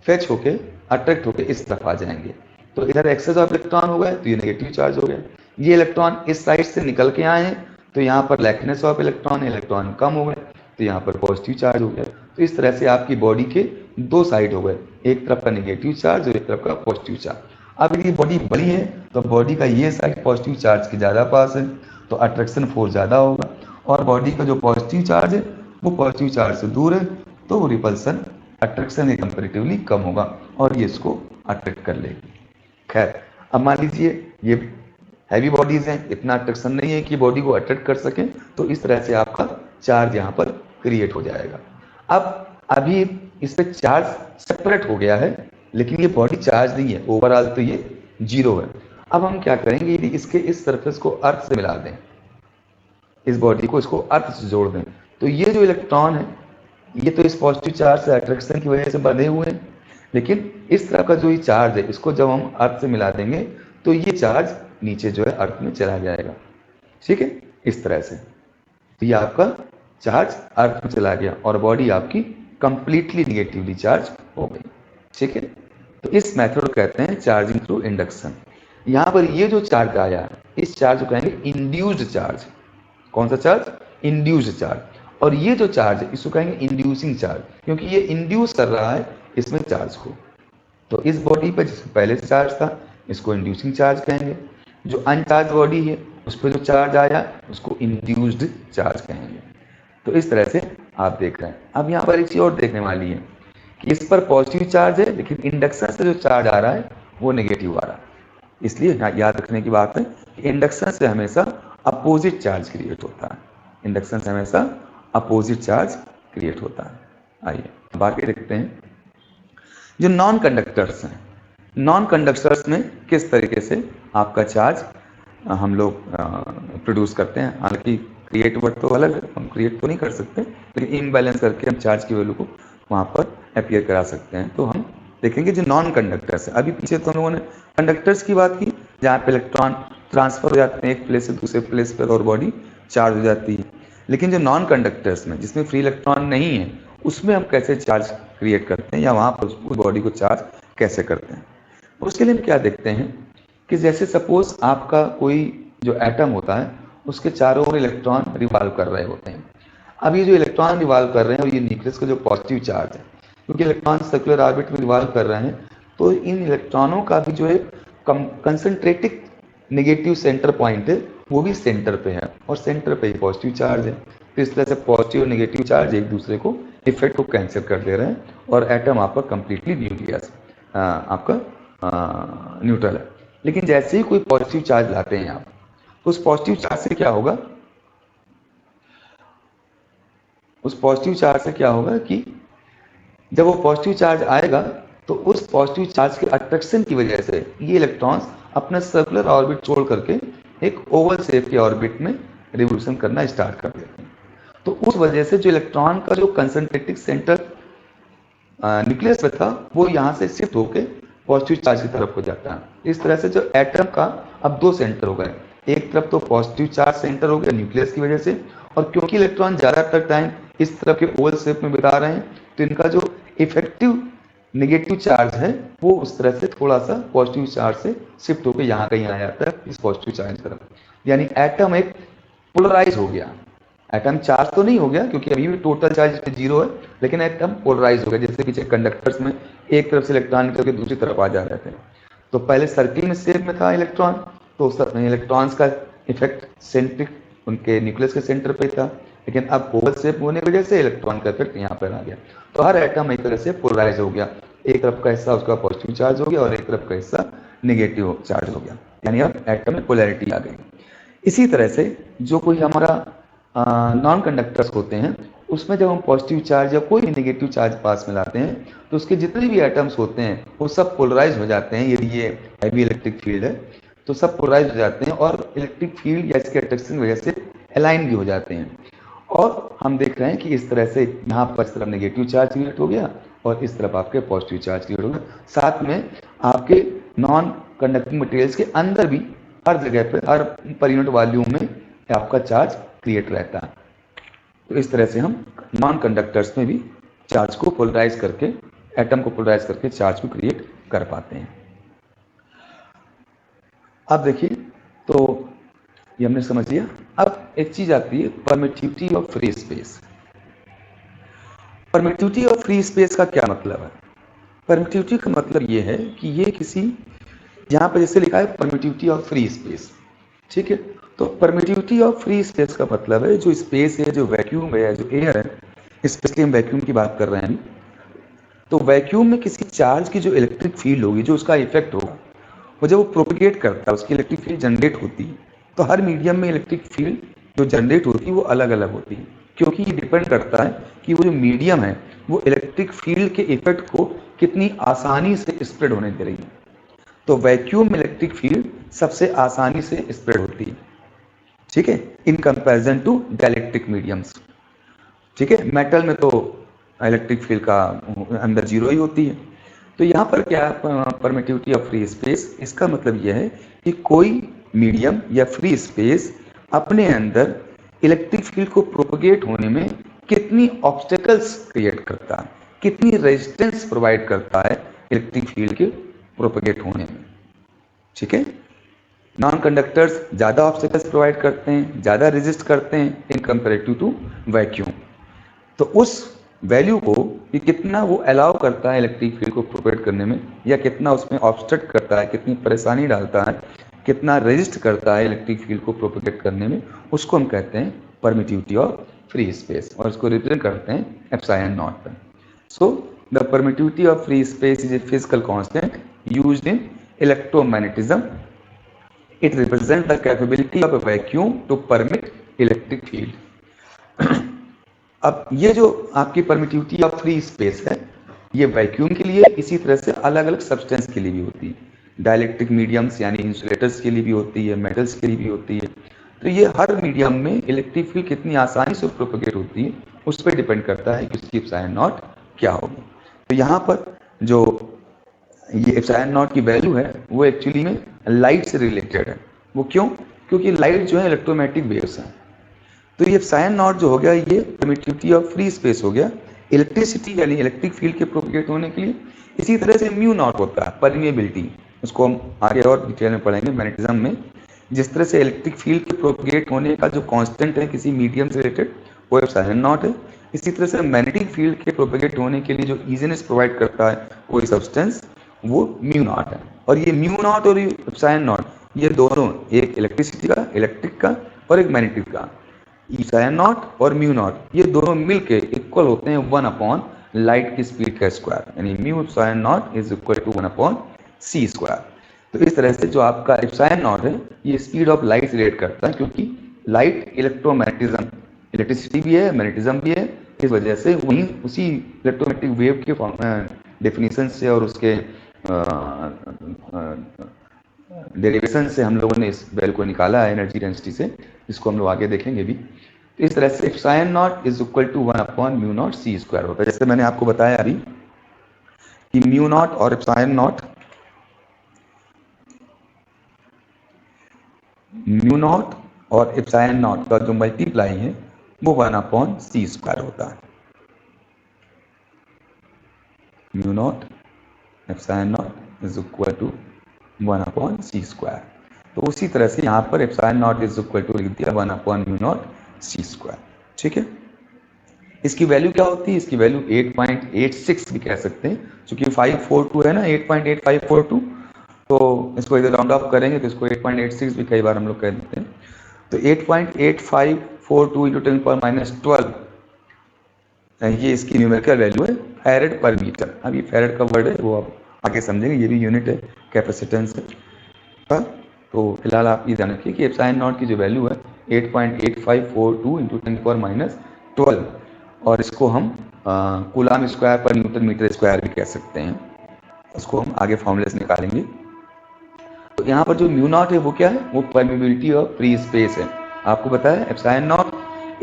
फेच होके अट्रैक्ट होके इस तरफ आ जाएंगे। तो इधर एक्सेस ऑफ इलेक्ट्रॉन हो गए तो ये नेगेटिव चार्ज हो गया। ये इलेक्ट्रॉन इस साइड से निकल के आए हैं तो यहाँ पर लैकनेस ऑफ इलेक्ट्रॉन कम हो गए तो यहाँ पर पॉजिटिव चार्ज हो गया। तो इस तरह से आपकी बॉडी के दो साइड हो गए, एक तरफ का नेगेटिव चार्ज और एक तरफ का पॉजिटिव चार्ज। अब यदि बॉडी बड़ी है तो बॉडी का ये साइड पॉजिटिव चार्ज के ज़्यादा पास है तो अट्रैक्शन फोर्स ज़्यादा होगा, और बॉडी का जो पॉजिटिव चार्ज है वो पॉजिटिव चार्ज से दूर है तो वो रिपल्सन अट्रैक्शन के कंपेरेटिवली कम होगा और ये इसको अट्रैक्ट कर लेगी। खैर, अब मान लीजिए ये हैवी बॉडीज हैं, इतना अट्रैक्शन नहीं है कि बॉडी को अट्रैक्ट कर सकें, तो इस तरह से आपका चार्ज यहाँ पर क्रिएट हो जाएगा। अब अभी इस पर चार्ज सेपरेट हो गया है लेकिन ये बॉडी चार्ज नहीं है, ओवरऑल तो ये 0 है। अब हम क्या करेंगे, यदि इसके इस सरफेस को अर्थ से मिला दें, इस बॉडी को इसको अर्थ से जोड़ दें, तो ये जो इलेक्ट्रॉन है ये तो इस पॉजिटिव चार्ज से अट्रैक्शन की वजह से बंधे हुए हैं, लेकिन इस तरह का जो ये चार्ज है इसको जब हम अर्थ से मिला देंगे तो ये चार्ज नीचे जो है अर्थ में चला जाएगा। ठीक है, इस तरह से तो ये आपका चार्ज अर्थ में चला गया और बॉडी आपकी कंप्लीटली निगेटिवली चार्ज हो गई। ठीक है, तो इस मेथड को कहते हैं चार्जिंग थ्रू इंडक्शन। यहाँ पर ये जो चार्ज आया इस चार्ज को कहेंगे इंड्यूस्ड चार्ज। कौन सा चार्ज? Induced charge. और ये जो चार्ज है इसको कहेंगे इंड्यूसिंग चार्ज, क्योंकि ये इंड्यूस कर रहा है इसमें चार्ज को। तो इस बॉडी पर जिसमें पहले से चार्ज था इसको इंड्यूसिंग चार्ज कहेंगे, जो अनचार्ज बॉडी है उस पर जो चार्ज आया उसको इंड्यूस्ड चार्ज कहेंगे। तो इस तरह से आप देख रहे हैं। अब यहाँ पर एक चीज और देखने वाली है कि इस पर पॉजिटिव चार्ज है लेकिन इंडक्शन से जो चार्ज आ रहा है वो नेगेटिव आ रहा है। इसलिए याद रखने की बात है कि इंडक्शन से हमेशा अपोजिट चार्ज क्रिएट होता है, इंडक्शन से हमेशा अपोजिट चार्ज क्रिएट होता है। आइए अब आगे देखते हैं जो नॉन कंडक्टर्स हैं। नॉन कंडक्टर्स में किस तरीके से आपका चार्ज हम लोग प्रोड्यूस करते हैं। हालांकि क्रिएट वर्ड तो अलग है, हम क्रिएट तो नहीं कर सकते, लेकिन इम्बैलेंस करके हम चार्ज की वैल्यू को वहाँ पर अपियर करा सकते हैं। तो हम देखेंगे जो नॉन कंडक्टर्स है। अभी पीछे तो हम लोगों ने कंडक्टर्स की बात की, जहाँ पे इलेक्ट्रॉन ट्रांसफर हो जाते हैं एक प्लेस से दूसरे प्लेस पर और बॉडी चार्ज हो जाती है। लेकिन जो नॉन कंडक्टर्स में जिसमें फ्री इलेक्ट्रॉन नहीं है, उसमें हम कैसे चार्ज क्रिएट करते हैं या वहाँ पर उस बॉडी को चार्ज कैसे करते हैं। उसके लिए हम क्या देखते हैं कि जैसे सपोज आपका कोई जो एटम होता है उसके चारों ओर इलेक्ट्रॉन रिवॉल्व कर रहे होते हैं। अब ये जो इलेक्ट्रॉन रिवॉल्व कर रहे हैं और ये न्यूक्लियस का जो पॉजिटिव चार्ज है, क्योंकि इलेक्ट्रॉन सर्कुलर ऑर्बिट में रिवॉल्व कर रहे हैं, तो इन इलेक्ट्रॉनों का भी जो है कंसंट्रेटिक नेगेटिव सेंटर पॉइंट है वो भी सेंटर पे है और सेंटर पे ही पॉजिटिव चार्ज है। तो इस तरह से पॉजिटिव और नेगेटिव चार्ज एक दूसरे को इफेक्ट को कैंसिल कर दे रहे हैं और एटम आपका कंप्लीटली न्यूक्लियस आपका न्यूट्रल है। लेकिन जैसे ही कोई पॉजिटिव चार्ज लाते हैं आप, तो उस पॉजिटिव चार्ज से क्या होगा, उस पॉजिटिव चार्ज से क्या होगा कि जब वो पॉजिटिव चार्ज आएगा तो उस पॉजिटिव चार्ज के अट्रैक्शन की वजह से ये इलेक्ट्रॉन्स अपना सर्कुलर ऑर्बिट छोड़ करके एक ओवल शेप के ऑर्बिट में रिवोल्यूशन करना स्टार्ट कर देते हैं। तो उस वजह से जो इलेक्ट्रॉन का जो कंसंट्रेटिक सेंटर न्यूक्लियस में था वो यहाँ से शिफ्ट होके पॉजिटिव चार्ज की तरफ हो जाता है। इस तरह से जो एटम का अब दो सेंटर हो गए, एक तरफ तो पॉजिटिव चार्ज सेंटर हो गया न्यूक्लियस की वजह से, और क्योंकि इलेक्ट्रॉन ज़्यादातर टाइम इस तरह के ओवल शेप में बिता रहे हैं तो इनका जो इफेक्टिव नेगेटिव चार्ज है वो उस तरह से थोड़ा सा पॉजिटिव चार्ज से शिफ्ट होकर यहाँ कहीं आ जाता है इस पॉजिटिव चार्ज की तरफ। यानी एटम एक पोलराइज हो गया। एटम चार्ज तो नहीं हो गया क्योंकि अभी भी टोटल चार्ज पे 0 है, लेकिन एटम पोलराइज हो गया। जैसे पीछे कंडक्टर्स में एक तरफ से इलेक्ट्रॉन निकल के दूसरी तरफ आ जा रहे थे, तो पहले सर्किल में शेप में था इलेक्ट्रॉन, तो इलेक्ट्रॉन्स का इफेक्ट सेंट्रिक उनके न्यूक्लियस के सेंटर पे था, लेकिन अब ओवल शेप होने की वजह से इलेक्ट्रॉन का इफेक्ट यहाँ पर आ गया। तो हर एटम एक तरह से पोलराइज हो गया, एक तरफ का हिस्सा उसका पॉजिटिव चार्ज हो गया और एक तरफ का हिस्सा नेगेटिव चार्ज हो गया, यानी अब एटम में पोलैरिटी आ गई। इसी तरह से जो कोई हमारा नॉन कंडक्टर्स होते हैं उसमें जब हम पॉजिटिव चार्ज या कोई नेगेटिव चार्ज पास में लाते हैं तो उसके जितने भी एटम्स होते हैं वो सब पोलराइज हो जाते हैं। यदि ये हैवी इलेक्ट्रिक फील्ड है तो सब पोलराइज हो जाते हैं और इलेक्ट्रिक फील्ड या इसके अट्रैक्शन की वजह से अलाइन भी हो जाते हैं। और हम देख रहे हैं कि इस तरह से यहाँ पर इस तरफ नेगेटिव चार्ज क्रिएट हो गया और इस तरफ आपके पॉजिटिव चार्ज क्रिएट हो गया। साथ में आपके नॉन कंडक्टिंग मटेरियल्स के अंदर भी हर जगह पर हर पर यूनिट वॉल्यूम में आपका चार्ज क्रिएट रहता है। तो इस तरह से हम नॉन कंडक्टर्स में भी चार्ज को पोलराइज करके, एटम को पोलराइज करके चार्ज को क्रिएट कर पाते हैं। अब देखिए, तो ये हमने समझ लिया। अब एक चीज आती है permittivity of free space. Permittivity of free space का क्या मतलब है? परमिटिविटी का मतलब ये है कि ये किसी, यहाँ पर जैसे लिखा है परमिटिविटी ऑफ फ्री स्पेस, ठीक है। तो परमिटिविटी ऑफ फ्री स्पेस का मतलब है जो स्पेस है, जो वैक्यूम है, जो एयर है, स्पेशली हम वैक्यूम की बात कर रहे हैं, तो वैक्यूम में किसी चार्ज की जो इलेक्ट्रिक फील्ड होगी, जो उसका इफेक्ट होगा, वो जब वो प्रोपिगेट करता है, उसकी इलेक्ट्रिक फील्ड जनरेट होती है। तो हर मीडियम में इलेक्ट्रिक फील्ड जो जनरेट होती है वो अलग अलग होती है, क्योंकि ये डिपेंड करता है कि वो जो मीडियम है वो इलेक्ट्रिक फील्ड के इफेक्ट को कितनी आसानी से स्प्रेड होने दे रही है। तो वैक्यूम में इलेक्ट्रिक फील्ड सबसे आसानी से स्प्रेड होती है, ठीक है, in comparison to dielectric mediums, ठीक है। मेटल में तो इलेक्ट्रिक फील्ड का अंदर 0 ही होती है। तो यहाँ पर क्या परमिटिविटी ऑफ फ्री स्पेस, इसका मतलब यह है कि कोई मीडियम या फ्री स्पेस अपने अंदर इलेक्ट्रिक फील्ड को प्रोपगेट होने में कितनी ऑब्स्टेकल्स क्रिएट करता है, कितनी रेजिस्टेंस प्रोवाइड करता है इलेक्ट्रिक फील्ड के प्रोपगेट होने में, ठीक है। नॉन कंडक्टर्स ज़्यादा ऑब्स्टेकल्स प्रोवाइड करते हैं, ज़्यादा रेजिस्ट करते हैं इन कंपेरेटिव टू वैक्यूम। तो उस वैल्यू को कि कितना वो अलाउ करता है इलेक्ट्रिक फील्ड को प्रोपेट करने में, या कितना उसमें ऑब्स्ट्रक्ट करता है, कितनी परेशानी डालता है, कितना रेजिस्ट करता है इलेक्ट्रिक फील्ड को प्रोपेगेट करने में, उसको हम कहते हैं परमिटिविटी ऑफ फ्री स्पेस, और इसको रिप्रेजेंट करते हैं एप्सिलॉन नॉट पर। So the permittivity of free space is a physical constant used in electromagnetism. It represents the capability of a vacuum to permit electric field. अब ये जो आपकी permittivity of free space है, ये vacuum के लिए, इसी तरह से अलग अलग सब्सटेंस के लिए भी होती है। डाइलेक्ट्रिक मीडियम्स यानी इंसुलेटर्स के लिए भी होती है, मेटल्स के लिए भी होती है। तो ये हर मीडियम में इलेक्ट्रिक फील्ड कितनी आसानी से प्रोपेगेट होती है, उस पर डिपेंड करता है कि उसकी एप्सिलॉन नॉट क्या होगी। तो यहाँ पर जो ये एप्सिलॉन नॉट की वैल्यू है वो एक्चुअली में लाइट से रिलेटेड है। वो क्यों? क्योंकि लाइट जो है इलेक्ट्रोमैग्नेटिक वेव्स हैं। तो ये एप्सिलॉन नॉट जो हो गया, ये परमिटिविटी ऑफ फ्री स्पेस हो गया इलेक्ट्रिसिटी यानी इलेक्ट्रिक फील्ड के प्रोपेगेट होने के लिए। इसी तरह से म्यू नॉट होता है परमिएबिलिटी, उसको हम आगे और डिटेल में पढ़ेंगे मैग्नेटिज्म में। जिस तरह से इलेक्ट्रिक फील्ड के प्रोपेगेट होने का जो कांस्टेंट है किसी मीडियम से रिलेटेड, वो एप्सिलॉन नॉट है। इसी तरह से मैग्नेटिक फील्ड के प्रोपेगेट होने के लिए जो इजीनेस प्रोवाइड करता है कोई सब्सटेंस, वो म्यू नॉट है। और ये म्यू नॉट और एप्सिलॉन नॉट, ये दोनों, एक इलेक्ट्रिसिटी का, इलेक्ट्रिक का, और एक मैग्नेटिक का, एप्सिलॉन नॉट और म्यू नॉट, ये दोनों मिलके इक्वल होते हैं 1 अपॉन लाइट की स्पीड का स्क्वायर, यानी mu epsilon naught is equal to 1 upon c square. तो इस तरह से जो आपका एप्सिलॉन नॉट है, ये स्पीड ऑफ लाइट से रिलेट करता है, क्योंकि लाइट इलेक्ट्रोमैग्नेटिज्म, इलेक्ट्रिसिटी भी है, मैग्नेटिज्म भी है। इस वजह से वहीं उसी इलेक्ट्रोमैग्नेटिक वेव के डेफिनेशन से और उसके डेरिवेशन से हम लोगों ने इस वैल्यू को निकाला है एनर्जी डेंसिटी से, जिसको हम लोग आगे देखेंगे भी। तो इस तरह से epsilon naught is equal to 1 upon mu naught c square होता है। जैसे मैंने आपको बताया अभी कि म्यू नॉट और एप्सिलॉन नॉट का जो मल्टीप्लाई है वो 1 अपॉन सी स्क्वायर होता है। Mu naught epsilon naught is equal to 1 upon c square. तो उसी तरह से यहाँ पर epsilon naught is equal to लिख दिया 1 upon mu naught c square. ठीक है, इसकी वैल्यू क्या होती है? इसकी वैल्यू 8.86 भी कह सकते हैं, क्योंकि 542 है ना, 8.8542, तो इसको इधर राउंड ऑफ करेंगे तो इसको 8.86 भी कई बार हम लोग कह देते हैं। तो 8.8542 इंटू 10⁻⁻12 ये इसकी न्यूमेरिकल वैल्यू है फैरेड पर मीटर। अब ये फैरेड का वर्ड है, वो आप आगे समझेंगे, ये भी यूनिट है कैपेसिटेंस का। तो फिलहाल आप ये जान रखिए कि एप्सिलॉन नॉट की जो वैल्यू है 8.8542 इंटू 10⁻12, और इसको हम कूलाम स्क्वायर पर न्यूटन मीटर स्क्वायर भी कह सकते हैं। उसको हम आगे फॉर्मूले से निकालेंगे। तो यहाँ पर जो म्यू नॉट है वो क्या है? वो परमिएबिलिटी ऑफ फ्री स्पेस है। आपको बताया epsilon not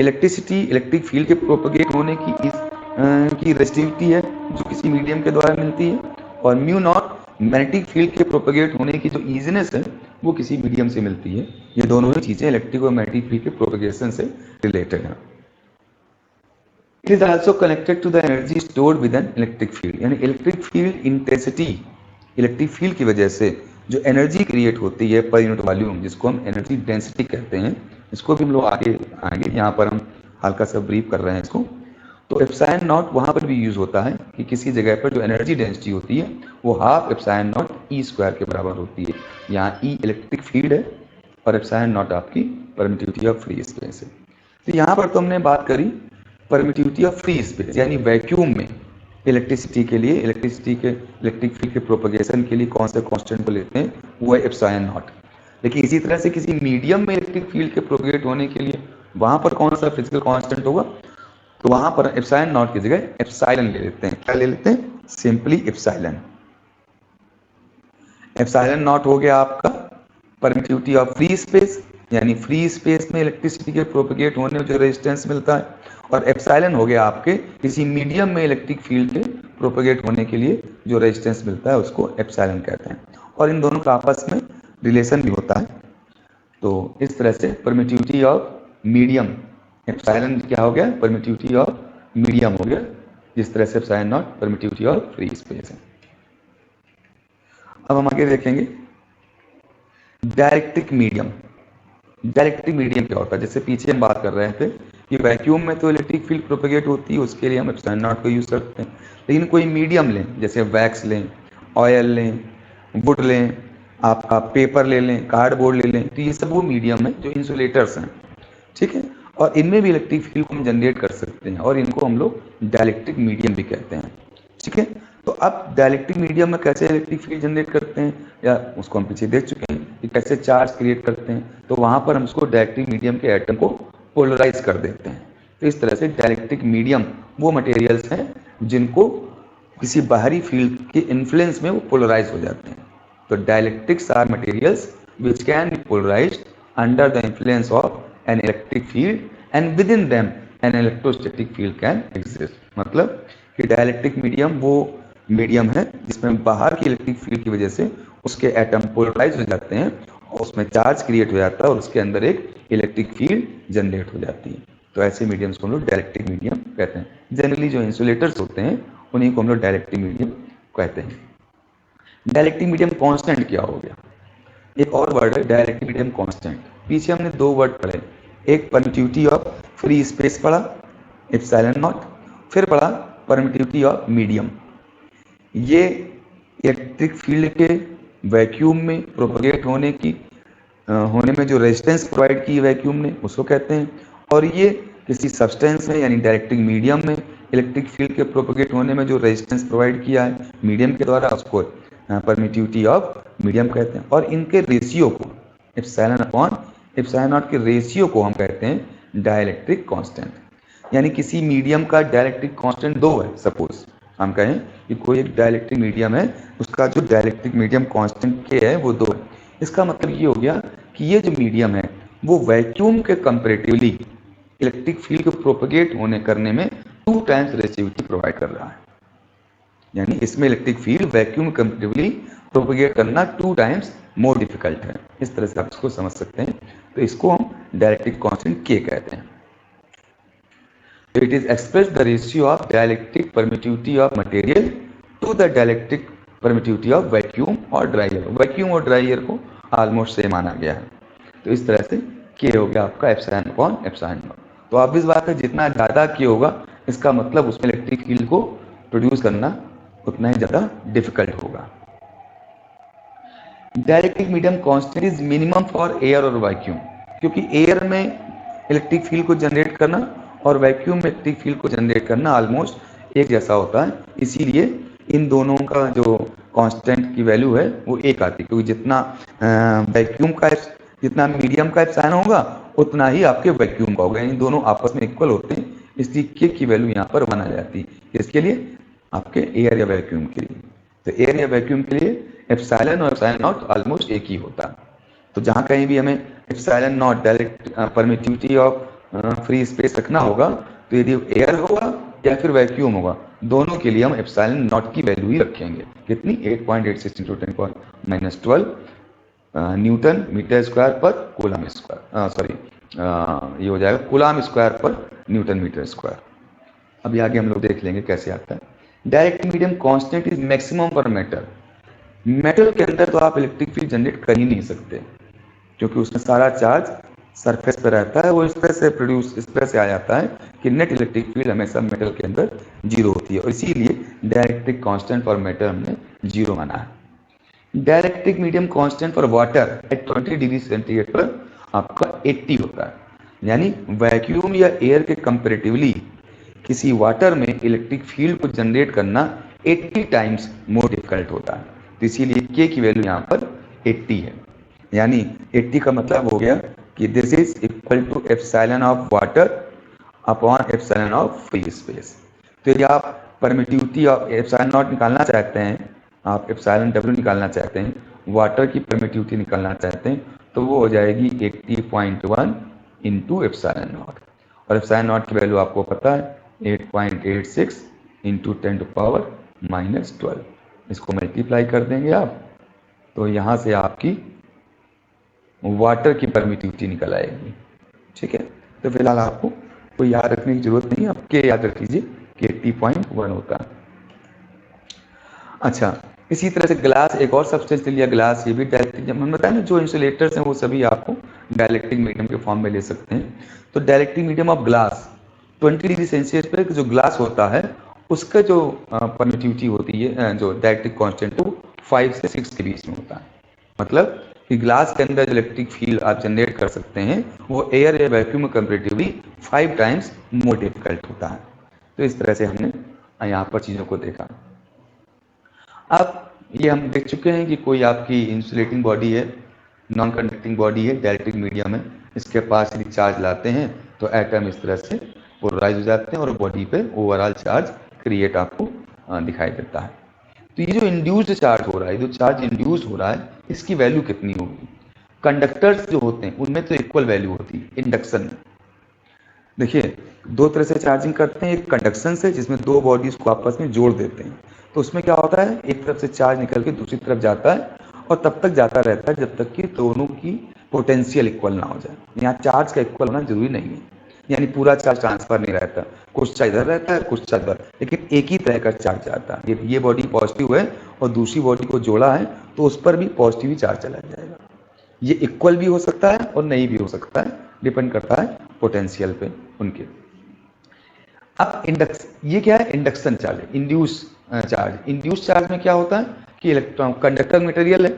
electricity, electric field के प्रोपेगेट होने की रेजिस्टिविटी है जो किसी मीडियम के द्वारा मिलती है, और म्यू नॉट मैग्नेटिक फील्ड के प्रोपेगेट होने की जो इजीनेस है वो किसी मीडियम से मिलती है। ये दोनों ही चीजें इलेक्ट्रिक और मैग्नेटिक फील्ड के प्रोपेगेशन से रिलेटेड है। It is also connected to the energy stored with an electric field, यानी electric field intensity, electric field की वजह से जो एनर्जी क्रिएट होती है पर यूनिट वॉल्यूम, जिसको हम एनर्जी डेंसिटी कहते हैं, इसको भी हम लोग आगे आएंगे। यहाँ पर हम हल्का सा ब्रीफ कर रहे हैं इसको। तो एप्सिलॉन नॉट वहाँ पर भी यूज होता है कि किसी जगह पर जो एनर्जी डेंसिटी होती है वो half epsilon not E square के बराबर होती है। यहाँ ई इलेक्ट्रिक फील्ड है और एप्सिलॉन नॉट आपकी परमिटिविटी ऑफ फ्री स्पेस है। तो यहाँ पर तो हमने बात करी परमिटिविटी ऑफ फ्री स्पेस, यानी वैक्यूम में इलेक्ट्रिसिटी के लिए, इलेक्ट्रिक फील्ड के प्रोपगेशन के लिए कौन से कांस्टेंट को लेते हैं, वो है एप्सिलॉन नॉट। लेकिन इसी तरह से किसी मीडियम में इलेक्ट्रिक फील्ड के प्रोपगेट होने के लिए वहां पर कौन सा फिजिकल कांस्टेंट होगा? तो वहां पर एप्सिलॉन नॉट की जगह एप्सिलॉन ले लेते हैं। क्या ले लेते हैं? Simply epsilon. एप्सिलॉन नॉट हो गया आपका परमिटिविटी ऑफ फ्री स्पेस, यानी फ्री स्पेस में इलेक्ट्रिसिटी के प्रोपगेट होने में जो रेजिस्टेंस मिलता है, और एप्सिलॉन हो गया आपके किसी मीडियम में इलेक्ट्रिक फील्ड के प्रोपगेट होने के लिए जो रेजिस्टेंस मिलता है, उसको एप्सिलॉन कहते हैं। और इन दोनों का आपस में रिलेशन भी होता है। तो इस तरह से परमिटिविटी ऑफ मीडियम, एप्सिलॉन क्या हो गया? परमिटिविटी ऑफ मीडियम हो गया, जिस तरह से epsilon not permittivity of free space है। अब हम आगे देखेंगे डायरेक्ट्रिक मीडियम। डायरेक्ट्रिक मीडियम क्या होता है? जैसे पीछे हम बात कर रहे थे कि वैक्यूम में तो इलेक्ट्रिक फील्ड प्रोपेगेट होती है, उसके लिए हम एप्सिलॉन नॉट को यूज करते हैं। लेकिन कोई मीडियम लें, जैसे वैक्स लें, ऑयल लें, वुड लें, आपका पेपर ले लें, कार्डबोर्ड ले लें, तो ये सब वो मीडियम है जो इंसुलेटर्स हैं। ठीक है, और इनमें भी इलेक्ट्रिक फील्ड को हम जनरेट कर सकते हैं, और इनको हम लोग डायलेक्ट्रिक मीडियम भी कहते हैं। ठीक है, तो अब डायलेक्ट्रिक मीडियम में कैसे इलेक्ट्रिक फील्ड जनरेट करते हैं, या उसको हम पीछे देख चुके हैं कि कैसे चार्ज क्रिएट करते हैं। तो वहां पर हम उसको डायलेक्ट्रिक मीडियम के एटम को पोलराइज कर देते हैं। तो इस तरह से डाइलेक्ट्रिक मीडियम वो मटेरियल्स हैं जिनको किसी बाहरी फील्ड के इन्फ्लुएंस में वो पोलराइज हो जाते हैं। तो dielectrics are materials which can be polarised under the influence of an electric field and within them an electrostatic field can exist. मतलब कि डाइलेक्ट्रिक मीडियम वो मीडियम है जिसमें बाहर की इलेक्ट्रिक फील्ड की वजह से उसके एटम पोलराइज हो जाते हैं और उसमें चार्ज क्रिएट हो जाता है और उसके अंदर एक इलेक्ट्रिक फील्ड जनरेट हो जाती है। तो ऐसे मीडियम्स को हम लोग डाइलेक्ट्रिक मीडियम कहते हैं। जनरली जो इंसुलेटर्स होते हैं उन्हीं को हम लोग डाइलेक्ट्रिक मीडियम कहते हैं। डाइलेक्ट्रिक मीडियम कांस्टेंट क्या हो गया? एक और वर्ड है डाइलेक्ट्रिक मीडियम कांस्टेंट। पीछे हमने दो वर्ड पढ़े, एक परमिटिविटी ऑफ फ्री स्पेस पढ़ा एप्सिलॉन नॉट, फिर पढ़ा परमिटिविटी ऑफ मीडियम। ये इलेक्ट्रिक फील्ड के वैक्यूम में प्रोपगेट होने में जो रेजिस्टेंस प्रोवाइड की वैक्यूम ने उसको कहते हैं, और ये किसी सब्सटेंस में यानी डायरेक्ट्रिक मीडियम में इलेक्ट्रिक फील्ड के प्रोपगेट होने में जो रेजिस्टेंस प्रोवाइड किया है मीडियम के द्वारा उसको परमिटिविटी ऑफ मीडियम कहते हैं। और इनके रेशियो को एप्सिलॉन अपॉन एप्सिलॉन नॉट के रेशियो को हम कहते हैं डाइलेक्ट्रिक कांस्टेंट। यानी किसी मीडियम का डाइलेक्ट्रिक कांस्टेंट 2 है, सपोज हम कहें कि कोई एक डाइलेक्ट्रिक मीडियम है उसका जो डाइलेक्ट्रिक मीडियम कांस्टेंट के है वो 2 है। इसका मतलब ये हो गया कि ये जो मीडियम है वो वैक्यूम के कंपैरेटिवली इलेक्ट्रिक फील्ड को प्रोपगेट करने में 2 टाइम्स रेसिस्टिविटी प्रोवाइड कर रहा है। यानी इसमें electric field vacuum comparatively propagate करना 2 टाइम्स मोर डिफिकल्ट है। इस तरह से आप इसको समझ सकते हैं। तो इसको हम डाइलेक्ट्रिक कांस्टेंट के कहते हैं। It is expressed the ratio of dielectric permittivity of material to the dielectric permittivity of vacuum और dry air। वैक्यूम और ड्राई एयर को ऑलमोस्ट सेम माना गया है। तो इस तरह से के हो गया आपका एप्सिलॉन अपॉन एप्सिलॉन नॉट। तो ऑब्वियस बात है जितना ज़्यादा के होगा इसका मतलब उसमें इलेक्ट्रिक फील्ड को प्रोड्यूस करना उतना ही ज़्यादा डिफिकल्ट होगा। Dielectric medium constant is minimum for air और वैक्यूम, क्योंकि एयर में इलेक्ट्रिक फील्ड को जनरेट करना और वैक्यूम में इलेक्ट्रिक फील्ड को जनरेट करना ऑलमोस्ट एक जैसा होता है। इसीलिए इन दोनों का जो कांस्टेंट की वैल्यू है वो एक आती है, क्योंकि जितना मीडियम का एप्सिलॉन होगा उतना ही आपके वैक्यूम का होगा। यानी दोनों आपस में इक्वल होते हैं, इसलिए के की वैल्यू यहाँ पर 1 आ जाती है। इसके लिए आपके एयर या वैक्यूम के लिए, तो एयर या वैक्यूम के लिए एप्सिलॉन और एप्सिलॉन नॉट ऑलमोस्ट एक ही होता है। तो जहाँ कहीं भी हमें epsilon not direct permittivity of free space रखना होगा तो यदि एयर होगा या फिर वैक्यूम होगा, दोनों के लिए हम एप्सिलॉन नॉट की वैल्यू ही रखेंगे। कितनी? 8.86 × 10⁻12 न्यूटन मीटर स्क्वायर पर कूलम स्क्वायर, ये हो जाएगा कूलम स्क्वायर पर न्यूटन मीटर स्क्वायर। अभी आगे हम लोग देख लेंगे कैसे आता है। Direct medium constant is maximum for metal. Metal के अंदर तो आप इलेक्ट्रिक फील्ड जनरेट कर ही नहीं सकते, क्योंकि उसमें सारा चार्ज सरफेस पर रहता है। वो इस तरह से आ जाता है कि नेट इलेक्ट्रिक फील्ड हमेशा मेटल के अंदर 0 होती है, और इसीलिए डायरेक्ट्रिक कांस्टेंट फॉर मेटल हमने 0 माना है। डायरेक्ट्रिक medium constant for water at 20 degree centigrade पर आपका 80 होता है। यानी वैक्यूम या एयर के कंपैरेटिवली किसी वाटर में इलेक्ट्रिक फील्ड को जनरेट करना 80 टाइम्स मोर डिफिकल्ट होता है। तो इसीलिए के की वैल्यू यहाँ पर 80 है। यानी 80 का मतलब हो गया कि this is equal to epsilon of water upon epsilon of free space. तो यदि आप परमिटिविटी ऑफ एप्सिलॉन नॉट निकालना चाहते हैं, आप एप्सिलॉन डब्ल्यू निकालना चाहते हैं, वाटर की परमिटिविटी निकालना चाहते हैं, तो वो हो जाएगी 80.1 इंटू एप्सिलॉन नॉट। और एप्सिलॉन नॉट की वैल्यू आपको पता है 8.86 इंटू 10⁻⁻12। इसको मल्टीप्लाई कर देंगे आप, तो यहाँ से आपकी वाटर की परमिटिविटी निकल आएगी। ठीक है, तो फिलहाल आपको कोई याद रखने की जरूरत नहीं है, आप के याद रख लीजिए कि 80.1 होता है। अच्छा, इसी तरह से ग्लास एक और सब्सटेंस लिया, ग्लास, ये भी डायलेक्ट्रिक, जब हम बताया ना जो इंसुलेटर्स हैं वो सभी आपको डायलेक्ट्रिक मीडियम के फॉर्म में ले सकते हैं। तो dielectric medium of glass 20 degree Celsius पर जो ग्लास होता है उसका जो परमिटिविटी होती है, जो डायलेक्ट्रिक कांस्टेंट है वो 5 से 6 के बीच में होता है। मतलब कि ग्लास के अंदर इलेक्ट्रिक फील्ड आप जनरेट कर सकते हैं वो एयर या vacuum comparatively 5 times more difficult होता है। तो इस तरह से हमने यहाँ पर चीज़ों को देखा। अब ये हम देख चुके हैं कि कोई आपकी इंसुलेटिंग बॉडी है, नॉन कंडक्टिंग बॉडी है, डायलेक्ट्रिक मीडियम है, इसके पास यदि चार्ज लाते हैं तो एटम इस तरह से पोलराइज हो जाते हैं और बॉडी पे ओवरऑल चार्ज क्रिएट आपको दिखाई देता है। तो ये जो इंड्यूस्ड चार्ज हो रहा है, जो चार्ज इंड्यूस्ड हो रहा है, इसकी वैल्यू कितनी होगी? कंडक्टर्स जो होते हैं उनमें तो इक्वल वैल्यू होती है। इंडक्शन में देखिए दो तरह से चार्जिंग करते हैं, एक कंडक्शन से जिसमें दो बॉडीज को आपस में जोड़ देते हैं, तो उसमें क्या होता है, एक तरफ से चार्ज निकल के दूसरी तरफ जाता है और तब तक जाता रहता है जब तक कि दोनों की पोटेंशियल इक्वल ना हो जाए। यहाँ चार्ज का इक्वल होना जरूरी नहीं है, यानी पूरा चार्ज ट्रांसफर नहीं रहता, कुछ चार्ज इधर रहता है कुछ चार्ज इधर, लेकिन एक ही तरह का चार्ज जाता है। ये बॉडी पॉजिटिव है और दूसरी बॉडी को जोड़ा है तो उस पर भी पॉजिटिव ही चार्ज चला जाएगा। ये इक्वल भी हो सकता है और नहीं भी हो सकता है, डिपेंड करता है पोटेंशियल पे उनके। अब ये क्या है, induction charge, induce charge. Induce charge में क्या होता है कि इलेक्ट्रॉन कंडक्टर मटेरियल है,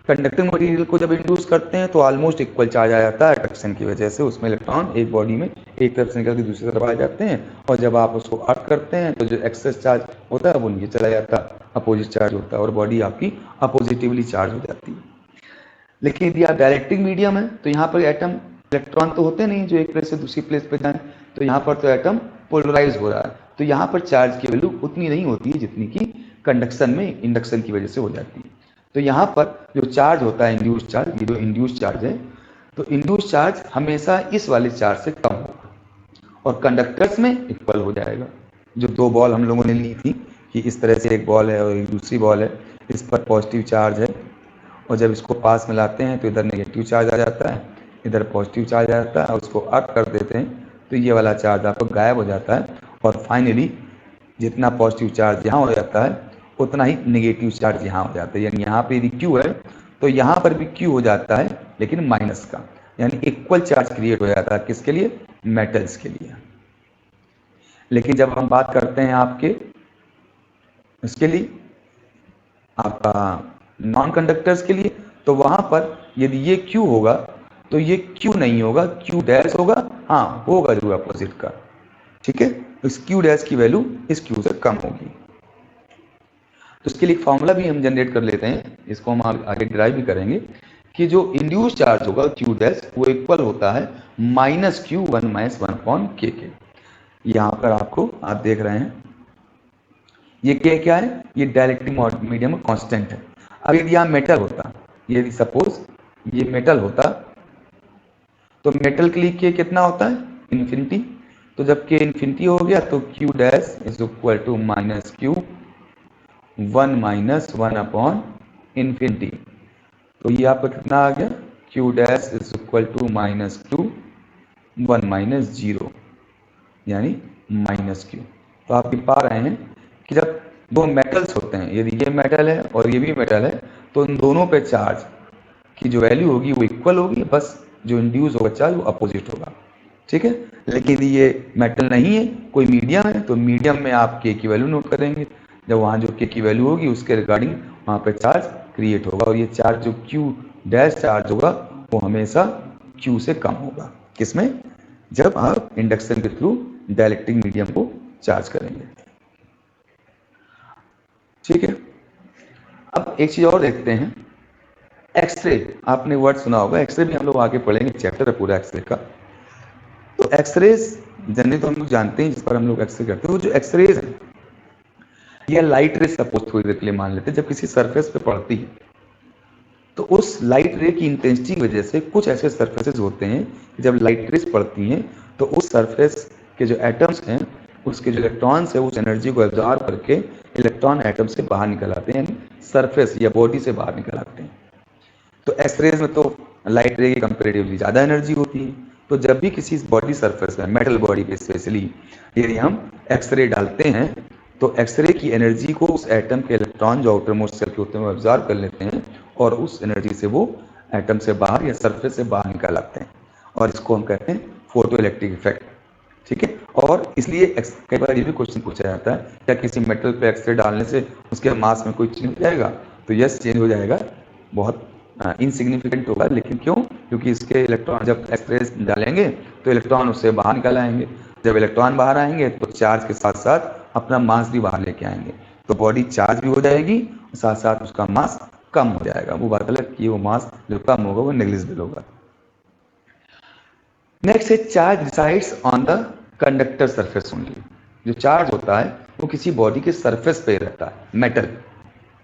कंडक्टर मटेरियल को जब इंड्यूस करते हैं तो ऑलमोस्ट इक्वल चार्ज आ जाता है अट्रैक्शन की वजह से। उसमें इलेक्ट्रॉन एक बॉडी में एक तरफ से निकल के दूसरी तरफ आ जाते हैं और जब आप उसको अर्थ करते हैं तो जो एक्सेस चार्ज होता है वो नीचे चला जाता है, अपोजिट चार्ज होता है और बॉडी आपकी अपोजिटिवली चार्ज हो जाती है। लेकिन यदि आप डायरेक्टिंग मीडियम है तो यहाँ पर एटम इलेक्ट्रॉन तो होते नहीं जो एक प्लेस से दूसरी प्लेस पे जाए, तो यहाँ पर तो एटम पोलराइज हो रहा है, तो यहाँ पर चार्ज की वैल्यू उतनी नहीं होती है जितनी कि कंडक्शन में इंडक्शन की वजह से हो जाती है। तो यहाँ पर जो चार्ज होता है इंड्यूस चार्ज, ये जो इंड्यूस चार्ज है, तो इंड्यूस चार्ज हमेशा इस वाले चार्ज से कम होगा और कंडक्टर्स में इक्वल हो जाएगा। जो दो बॉल हम लोगों ने ली थी कि इस तरह से एक बॉल है और एक दूसरी बॉल है, इस पर पॉजिटिव चार्ज है और जब इसको पास में लाते हैं तो इधर नेगेटिव चार्ज आ जाता है, इधर पॉजिटिव चार्ज आ जाता है और उसको अर्थ कर देते हैं तो ये वाला चार्ज आपको गायब हो जाता है और फाइनली जितना पॉजिटिव चार्ज यहाँ हो जाता है उतना ही नेगेटिव चार्ज यहाँ हो जाता है। यानी यहाँ पे यदि Q है तो यहाँ पर भी Q हो जाता है लेकिन माइनस का, यानी इक्वल चार्ज क्रिएट हो जाता है। किसके लिए? मेटल्स के लिए। लेकिन जब हम बात करते हैं आपके इसके लिए आपका नॉन कंडक्टर्स के लिए, तो वहां पर यदि ये Q होगा तो ये Q नहीं होगा, Q डैश होगा, हाँ होगा जरूर अपोजिट का, ठीक है। इस Q डैश की वैल्यू इस Q से कम होगी। तो इसके लिए फॉर्मूला भी हम जनरेट कर लेते हैं, इसको हम आगे डिराइव भी करेंगे कि जो इंड्यूस चार्ज होगा Q डैश वो इक्वल होता है minus Q 1 minus 1 upon K के। यहाँ पर आपको आप देख रहे हैं ये K क्या है, ये डायरेक्टिंग मीडियम कांस्टेंट है। अब यदि यहाँ मेटल होता, यदि सपोज ये मेटल होता तो मेटल के लिए K कितना होता है? इन्फिनिटी। तो जब K इन्फिनिटी हो गया तो Q dash is equal to minus Q 1 minus 1 upon infinity. तो ये आपका कितना आ गया? Q dash is equal to minus Q 1 minus 0 यानी माइनस Q। तो आप पा रहे हैं कि जब दो मेटल्स होते हैं, यदि ये मेटल है और ये भी मेटल है, तो इन दोनों पे चार्ज की जो वैल्यू होगी वो इक्वल होगी, बस जो इंड्यूस होगा चार्ज वो अपोजिट होगा, ठीक है। लेकिन यदि ये मेटल नहीं है, कोई मीडियम है, तो मीडियम में आप K की वैल्यू नोट करेंगे। जब वहाँ जो K की वैल्यू होगी उसके रिगार्डिंग वहाँ पे चार्ज क्रिएट होगा और ये चार्ज जो Q डैश चार्ज होगा वो हमेशा Q से कम होगा। किसमें? जब आप इंडक्शन के थ्रू डाइलेक्ट्रिक मीडियम को चार्ज करेंगे, ठीक है। अब एक चीज और देखते हैं, एक्सरे। आपने वर्ड सुना होगा, एक्सरे भी हम लोग आगे पढ़ेंगे, चैप्टर है पूरा एक्सरे का। तो एक्सरेज जनरली तो हम लोग जानते हैं जिस पर हम लोग एक्सरे करते हैं, वो जो एक्सरेज है या लाइट रे सपोज थोड़ी देर के लिए मान लेते हैं, जब किसी सरफेस पे पड़ती है तो उस लाइट रे की इंटेंसिटी की वजह से कुछ ऐसे सरफेसेस होते हैं कि जब लाइट रेज पड़ती हैं तो उस सरफेस के जो एटम्स हैं उसके जो इलेक्ट्रॉन्स है उस एनर्जी को एब्जॉर्ब करके इलेक्ट्रॉन एटम से बाहर निकल आते हैं, यानी सरफेस या बॉडी से बाहर निकल आते हैं। तो एक्सरेज में तो लाइट रे की कंपेरेटिवली ज़्यादा एनर्जी होती है, तो जब भी किसी बॉडी सरफेस में, मेटल बॉडी पे स्पेशली यदि हम एक्सरे डालते हैं तो एक्सरे की एनर्जी को उस एटम के इलेक्ट्रॉन जो आउटर मोस्ट सेल के होते हैं वो एब्जॉर्ब कर लेते हैं और उस एनर्जी से वो एटम से बाहर या सरफेस से बाहर निकल आते हैं, और इसको हम कहते हैं फोटो इलेक्ट्रिक इफेक्ट, ठीक है। और इसलिए कई बार ये भी क्वेश्चन पूछा जाता है, क्या किसी मेटल पे एक्सरे डालने से उसके मास में कोई चेंज हो जाएगा? तो यस, चेंज हो जाएगा, बहुत इनसिग्निफिकेंट होगा, लेकिन क्यों? क्योंकि इसके इलेक्ट्रॉन जब एक्सरे डालेंगे तो इलेक्ट्रॉन उससे बाहर निकल आएंगे, जब इलेक्ट्रॉन बाहर आएंगे तो चार्ज के साथ साथ अपना मास भी बाहर लेके आएंगे, तो बॉडी चार्ज भी हो जाएगी, साथ साथ उसका मास कम हो जाएगा। वो बात अलग कि वो मास जो कम होगा वो नेग्लिजिबल होगा। नेक्स्ट है charge resides on the conductor surface only. जो चार्ज होता है वो किसी बॉडी के सरफेस पे रहता है, मेटल,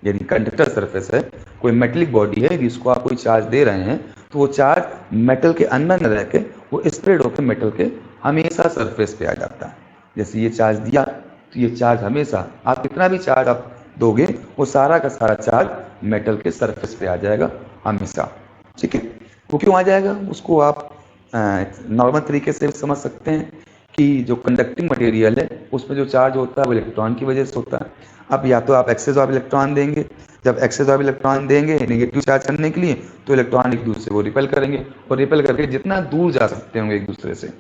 यानी कंडक्टर सरफेस है, कोई मेटेलिक बॉडी है, जिसको आप कोई चार्ज दे रहे हैं तो वो चार्ज मेटल के अंदर न रह के वो स्प्रेड होकर मेटल के हमेशा सरफेस पे आ जाता है। जैसे ये चार्ज दिया तो ये चार्ज हमेशा, आप कितना भी चार्ज आप दोगे वो सारा का सारा चार्ज मेटल के सरफेस पे आ जाएगा हमेशा। ठीक है, वो क्यों आ जाएगा उसको आप नॉर्मल तरीके से समझ सकते हैं कि जो कंडक्टिंग मटेरियल है उसमें जो चार्ज होता है वो इलेक्ट्रॉन की वजह से होता है। अब या तो आप एक्सेस ऑफ इलेक्ट्रॉन देंगे, जब एक्सेस ऑफ इलेक्ट्रॉन देंगे नेगेटिव चार्ज करने के लिए तो इलेक्ट्रॉन एक दूसरे को रिपेल करेंगे, और रिपेल करके जितना दूर जा सकते होंगे एक दूसरे से,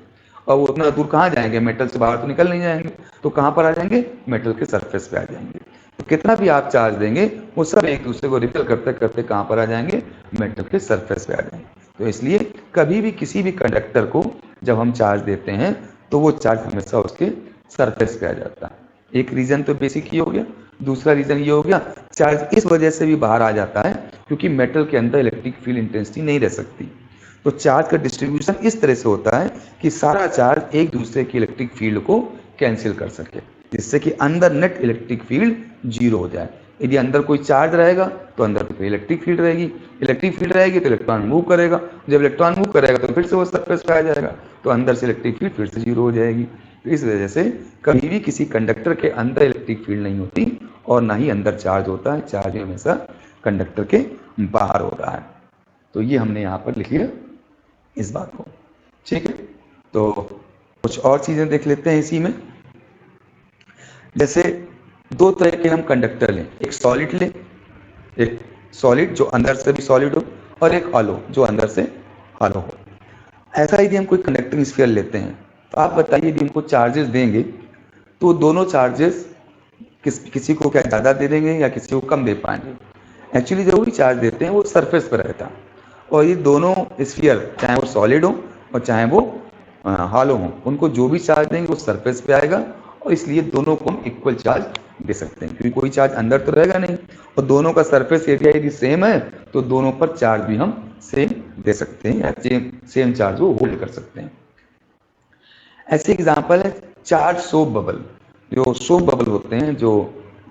और वो उतना दूर कहाँ जाएंगे, मेटल से बाहर तो निकल नहीं जाएंगे, तो कहाँ पर आ जाएंगे, मेटल के सरफेस पे आ जाएंगे। तो कितना भी आप चार्ज देंगे वो सब एक दूसरे को रिपेल करते करते कहाँ पर आ जाएंगे, मेटल के सरफेस पे आ जाएंगे। तो इसलिए कभी भी किसी भी कंडक्टर को जब हम चार्ज देते हैं तो वो चार्ज हमेशा उसके सरफेस पे आ जाता है। एक रीजन तो बेसिक ही हो गया। दूसरा रीजन ये हो गया, चार्ज इस वजह से भी बाहर आ जाता है क्योंकि मेटल के अंदर इलेक्ट्रिक फील्ड इंटेंसिटी नहीं रह सकती। तो चार्ज का डिस्ट्रीब्यूशन इस तरह से होता है कि सारा चार्ज एक दूसरे की इलेक्ट्रिक फील्ड को कैंसिल कर सके, जिससे कि अंदर नेट इलेक्ट्रिक फील्ड जीरो हो जाए। यदि अंदर कोई चार्ज रहेगा तो अंदर तो इलेक्ट्रिक फील्ड रहेगी, इलेक्ट्रिक फील्ड रहेगी तो इलेक्ट्रॉन मूव करेगा, जब इलेक्ट्रॉन मूव करेगा तो फिर से वो सरफेस पे आ जाएगा, तो अंदर से इलेक्ट्रिक फील्ड फिर से जीरो हो जाएगी। तो इस वजह से कभी भी किसी कंडक्टर के अंदर इलेक्ट्रिक फील्ड नहीं होती और ना ही अंदर चार्ज होता है, चार्ज हमेशा कंडक्टर के बाहर हो रहा है। तो ये हमने यहाँ पर लिख लिया इस बात को। ठीक है, तो कुछ और चीजें देख लेते हैं इसी में। जैसे दो तरह के हम कंडक्टर लें, एक सॉलिड लें, एक सॉलिड जो अंदर से भी सॉलिड हो, और एक हॉलो जो अंदर से हॉलो हो। ऐसा यदि हम कोई कंडक्टिंग स्फीयर लेते हैं तो आप बताइए यदि इनको चार्जेस देंगे तो दोनों चार्जेस किसी को क्या ज़्यादा दे देंगे या किसी को कम दे पाएंगे। एक्चुअली जो भी चार्ज देते हैं वो सरफेस पर रहता है, और ये दोनों स्फीयर चाहे वो सॉलिड हो और चाहे वो हॉलो हो, उनको जो भी चार्ज देंगे वो सरफेस पे आएगा, और इसलिए दोनों को हम इक्वल चार्ज दे सकते हैं क्योंकि कोई चार्ज अंदर तो रहेगा नहीं, और दोनों का सरफेस एरिया यदि सेम है तो दोनों पर चार्ज भी हम सेम दे सकते हैं या सेम चार्ज वो होल्ड कर सकते हैं। ऐसे एग्जांपल है चार्ज सोप बबल। जो सोप बबल होते हैं, जो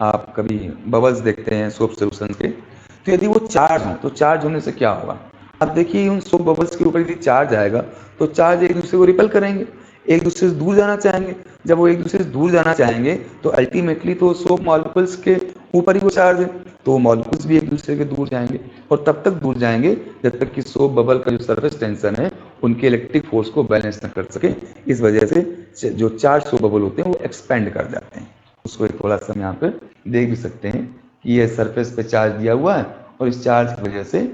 आप कभी बबल्स देखते हैं सोप सोल्यूशन के, तो यदि वो चार्ज हो तो चार्ज होने से क्या होगा। अब देखिए उन सोप बबल्स के ऊपर यदि चार्ज आएगा तो चार्ज एक दूसरे को रिपेल करेंगे, एक दूसरे से दूर जाना चाहेंगे। जब वो एक दूसरे से दूर जाना चाहेंगे तो अल्टीमेटली तो सोप मॉलिक्यूल्स के ऊपर ही वो चार्ज है, तो वो मॉलिक्यूल्स भी एक दूसरे के दूर जाएंगे, और तब तक दूर जाएंगे जब तक कि सोप बबल का जो सरफेस टेंशन है उनके इलेक्ट्रिक फोर्स को बैलेंस न कर सके। इस वजह से जो चार्ज सोप बबल होते हैं वो एक्सपेंड कर जाते हैं। उसको एक थोड़ा सा हम यहाँ पे देख भी सकते हैं कि ये सरफेस पे चार्ज दिया हुआ है, और इस चार्ज की वजह से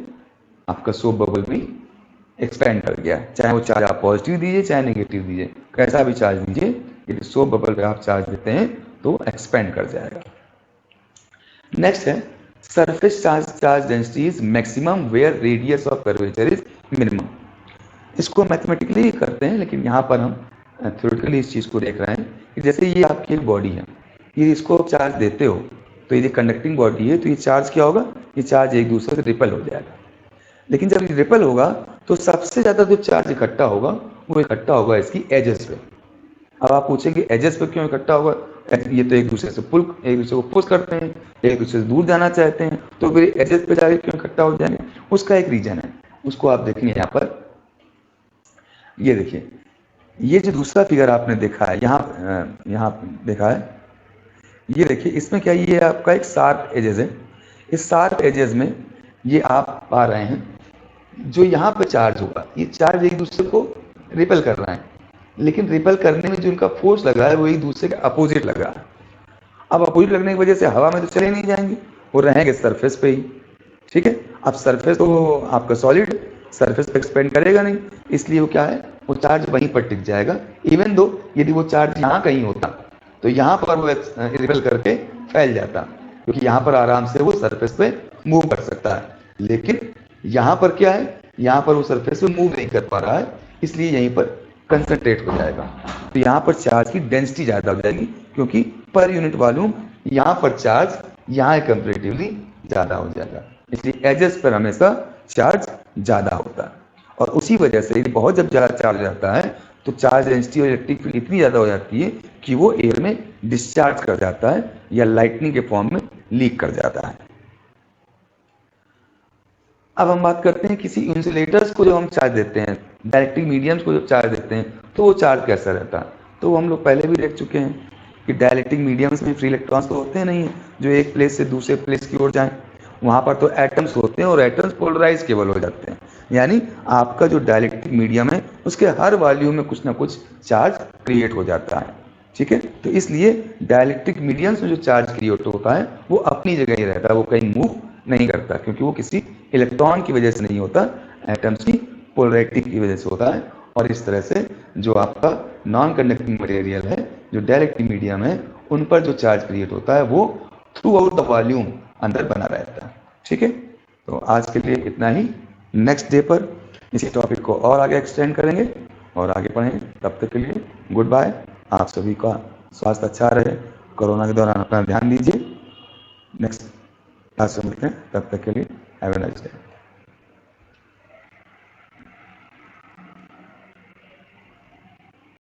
आपका सोप बबल भी एक्सपेंड कर गया। चाहे वो चार्ज आप पॉजिटिव दीजिए चाहे नेगेटिव दीजिए, कैसा भी चार्ज दीजिए, यदि सोप बबल पे आप चार्ज देते हैं तो एक्सपेंड कर जाएगा। नेक्स्ट है surface charge density is maximum where radius of curvature is minimum. इसको मैथमेटिकली करते हैं, लेकिन यहाँ पर हम थ्योरेटिकली इस चीज़ को देख रहे हैं कि जैसे ये आपकी एक बॉडी है, ये इसको आप चार्ज देते हो तो ये कंडक्टिंग बॉडी है, तो ये चार्ज क्या होगा, ये चार्ज एक दूसरे से रिपेल हो जाएगा। लेकिन जब ये रिपेल होगा तो सबसे ज़्यादा जो चार्ज इकट्ठा होगा वो इकट्ठा होगा इसकी एजेस पे। अब आप पूछेंगे एजेस पे क्यों इकट्ठा होगा, ये तो एक दूसरे से एक दूसरे को पुश करते हैं, एक दूसरे से दूर जाना चाहते हैं, तो फिर एजेस पे जाके क्यों इकट्ठा हो जाएंगे, उसका एक रीजन है, उसको आप देखेंगे यहाँ पर। ये देखिए, ये जो दूसरा फिगर आपने देखा है यहाँ देखा है, ये देखिए इसमें क्या, ये आपका एक शार्प एजेस है। इस शार्प एजेस में ये आप पा रहे हैं जो यहाँ पे चार्ज होगा, ये चार्ज एक दूसरे को रिपेल कर रहा है, लेकिन रिपेल करने में जो उनका फोर्स लगा है वो एक दूसरे के अपोजिट लगा है। अब अपोजिट लगने की वजह से हवा में तो चले नहीं जाएंगे, वो रहेंगे सरफेस पे ही। ठीक है, अब सरफेस तो आपका सॉलिड सरफेस पे एक्सपेंड करेगा नहीं, इसलिए वो क्या है, वो चार्ज वहीं पर टिक जाएगा। इवन दो यदि वो चार्ज यहाँ कहीं होता तो यहाँ पर वो रिपेल करके फैल जाता, क्योंकि यहाँ पर आराम से वो सरफेस पे मूव कर सकता है, लेकिन यहाँ पर क्या है, यहाँ पर वो सरफेस पे मूव नहीं कर पा रहा है, इसलिए यहीं पर कंसंट्रेट हो जाएगा। तो यहाँ पर चार्ज की डेंसिटी ज़्यादा हो जाएगी, क्योंकि पर यूनिट वॉल्यूम यहाँ पर चार्ज यहाँ कंपेरेटिवली ज़्यादा हो जाएगा, इसलिए एजेस पर हमेशा चार्ज ज़्यादा होता है। और उसी वजह से बहुत जब ज़्यादा चार्ज रहता है तो चार्ज डेंसिटी और इलेक्ट्रिक फील्ड इतनी ज़्यादा हो जाती है कि वो एयर में डिस्चार्ज कर जाता है या लाइटनिंग के फॉर्म में लीक कर जाता है। अब हम बात करते हैं किसी इंसुलेटर्स को जब हम चार्ज देते हैं, डाइलेक्ट्रिक मीडियम्स को जब चार्ज देते हैं तो वो चार्ज कैसा रहता है। तो हम लोग पहले भी देख चुके हैं कि डाइलेक्ट्रिक मीडियम्स में फ्री इलेक्ट्रॉन्स तो होते नहीं हैं जो एक प्लेस से दूसरे प्लेस की ओर जाएं। वहाँ पर तो एटम्स होते हैं और एटम्स पोलराइज केवल हो जाते हैं। यानी आपका जो डाइलेक्ट्रिक मीडियम है उसके हर वॉल्यूम में कुछ ना कुछ चार्ज क्रिएट हो जाता है। ठीक है, तो इसलिए डाइलेक्ट्रिक मीडियम्स में जो चार्ज क्रिएट होता है वो अपनी जगह ही रहता है, वो कहीं मूव नहीं करता, क्योंकि वो किसी इलेक्ट्रॉन की वजह से नहीं होता, एटम्स की पोलैरिटी की वजह से होता है। और इस तरह से जो आपका नॉन कंडक्टिंग मटेरियल है, जो डाइलेक्ट्रिक मीडियम है, उन पर जो चार्ज क्रिएट होता है वो थ्रू आउट द वॉल्यूम अंदर बना रहता है। ठीक है, तो आज के लिए इतना ही। नेक्स्ट डे पर इसी टॉपिक को और आगे एक्सटेंड करेंगे और आगे पढ़ेंगे। तब तक के लिए गुड बाय। आप सभी का स्वास्थ्य अच्छा रहे, कोरोना के दौरान अपना ध्यान दीजिए। नेक्स्ट क्लास में मिलते हैं, तब तक के लिए हैव अ नाइस डे।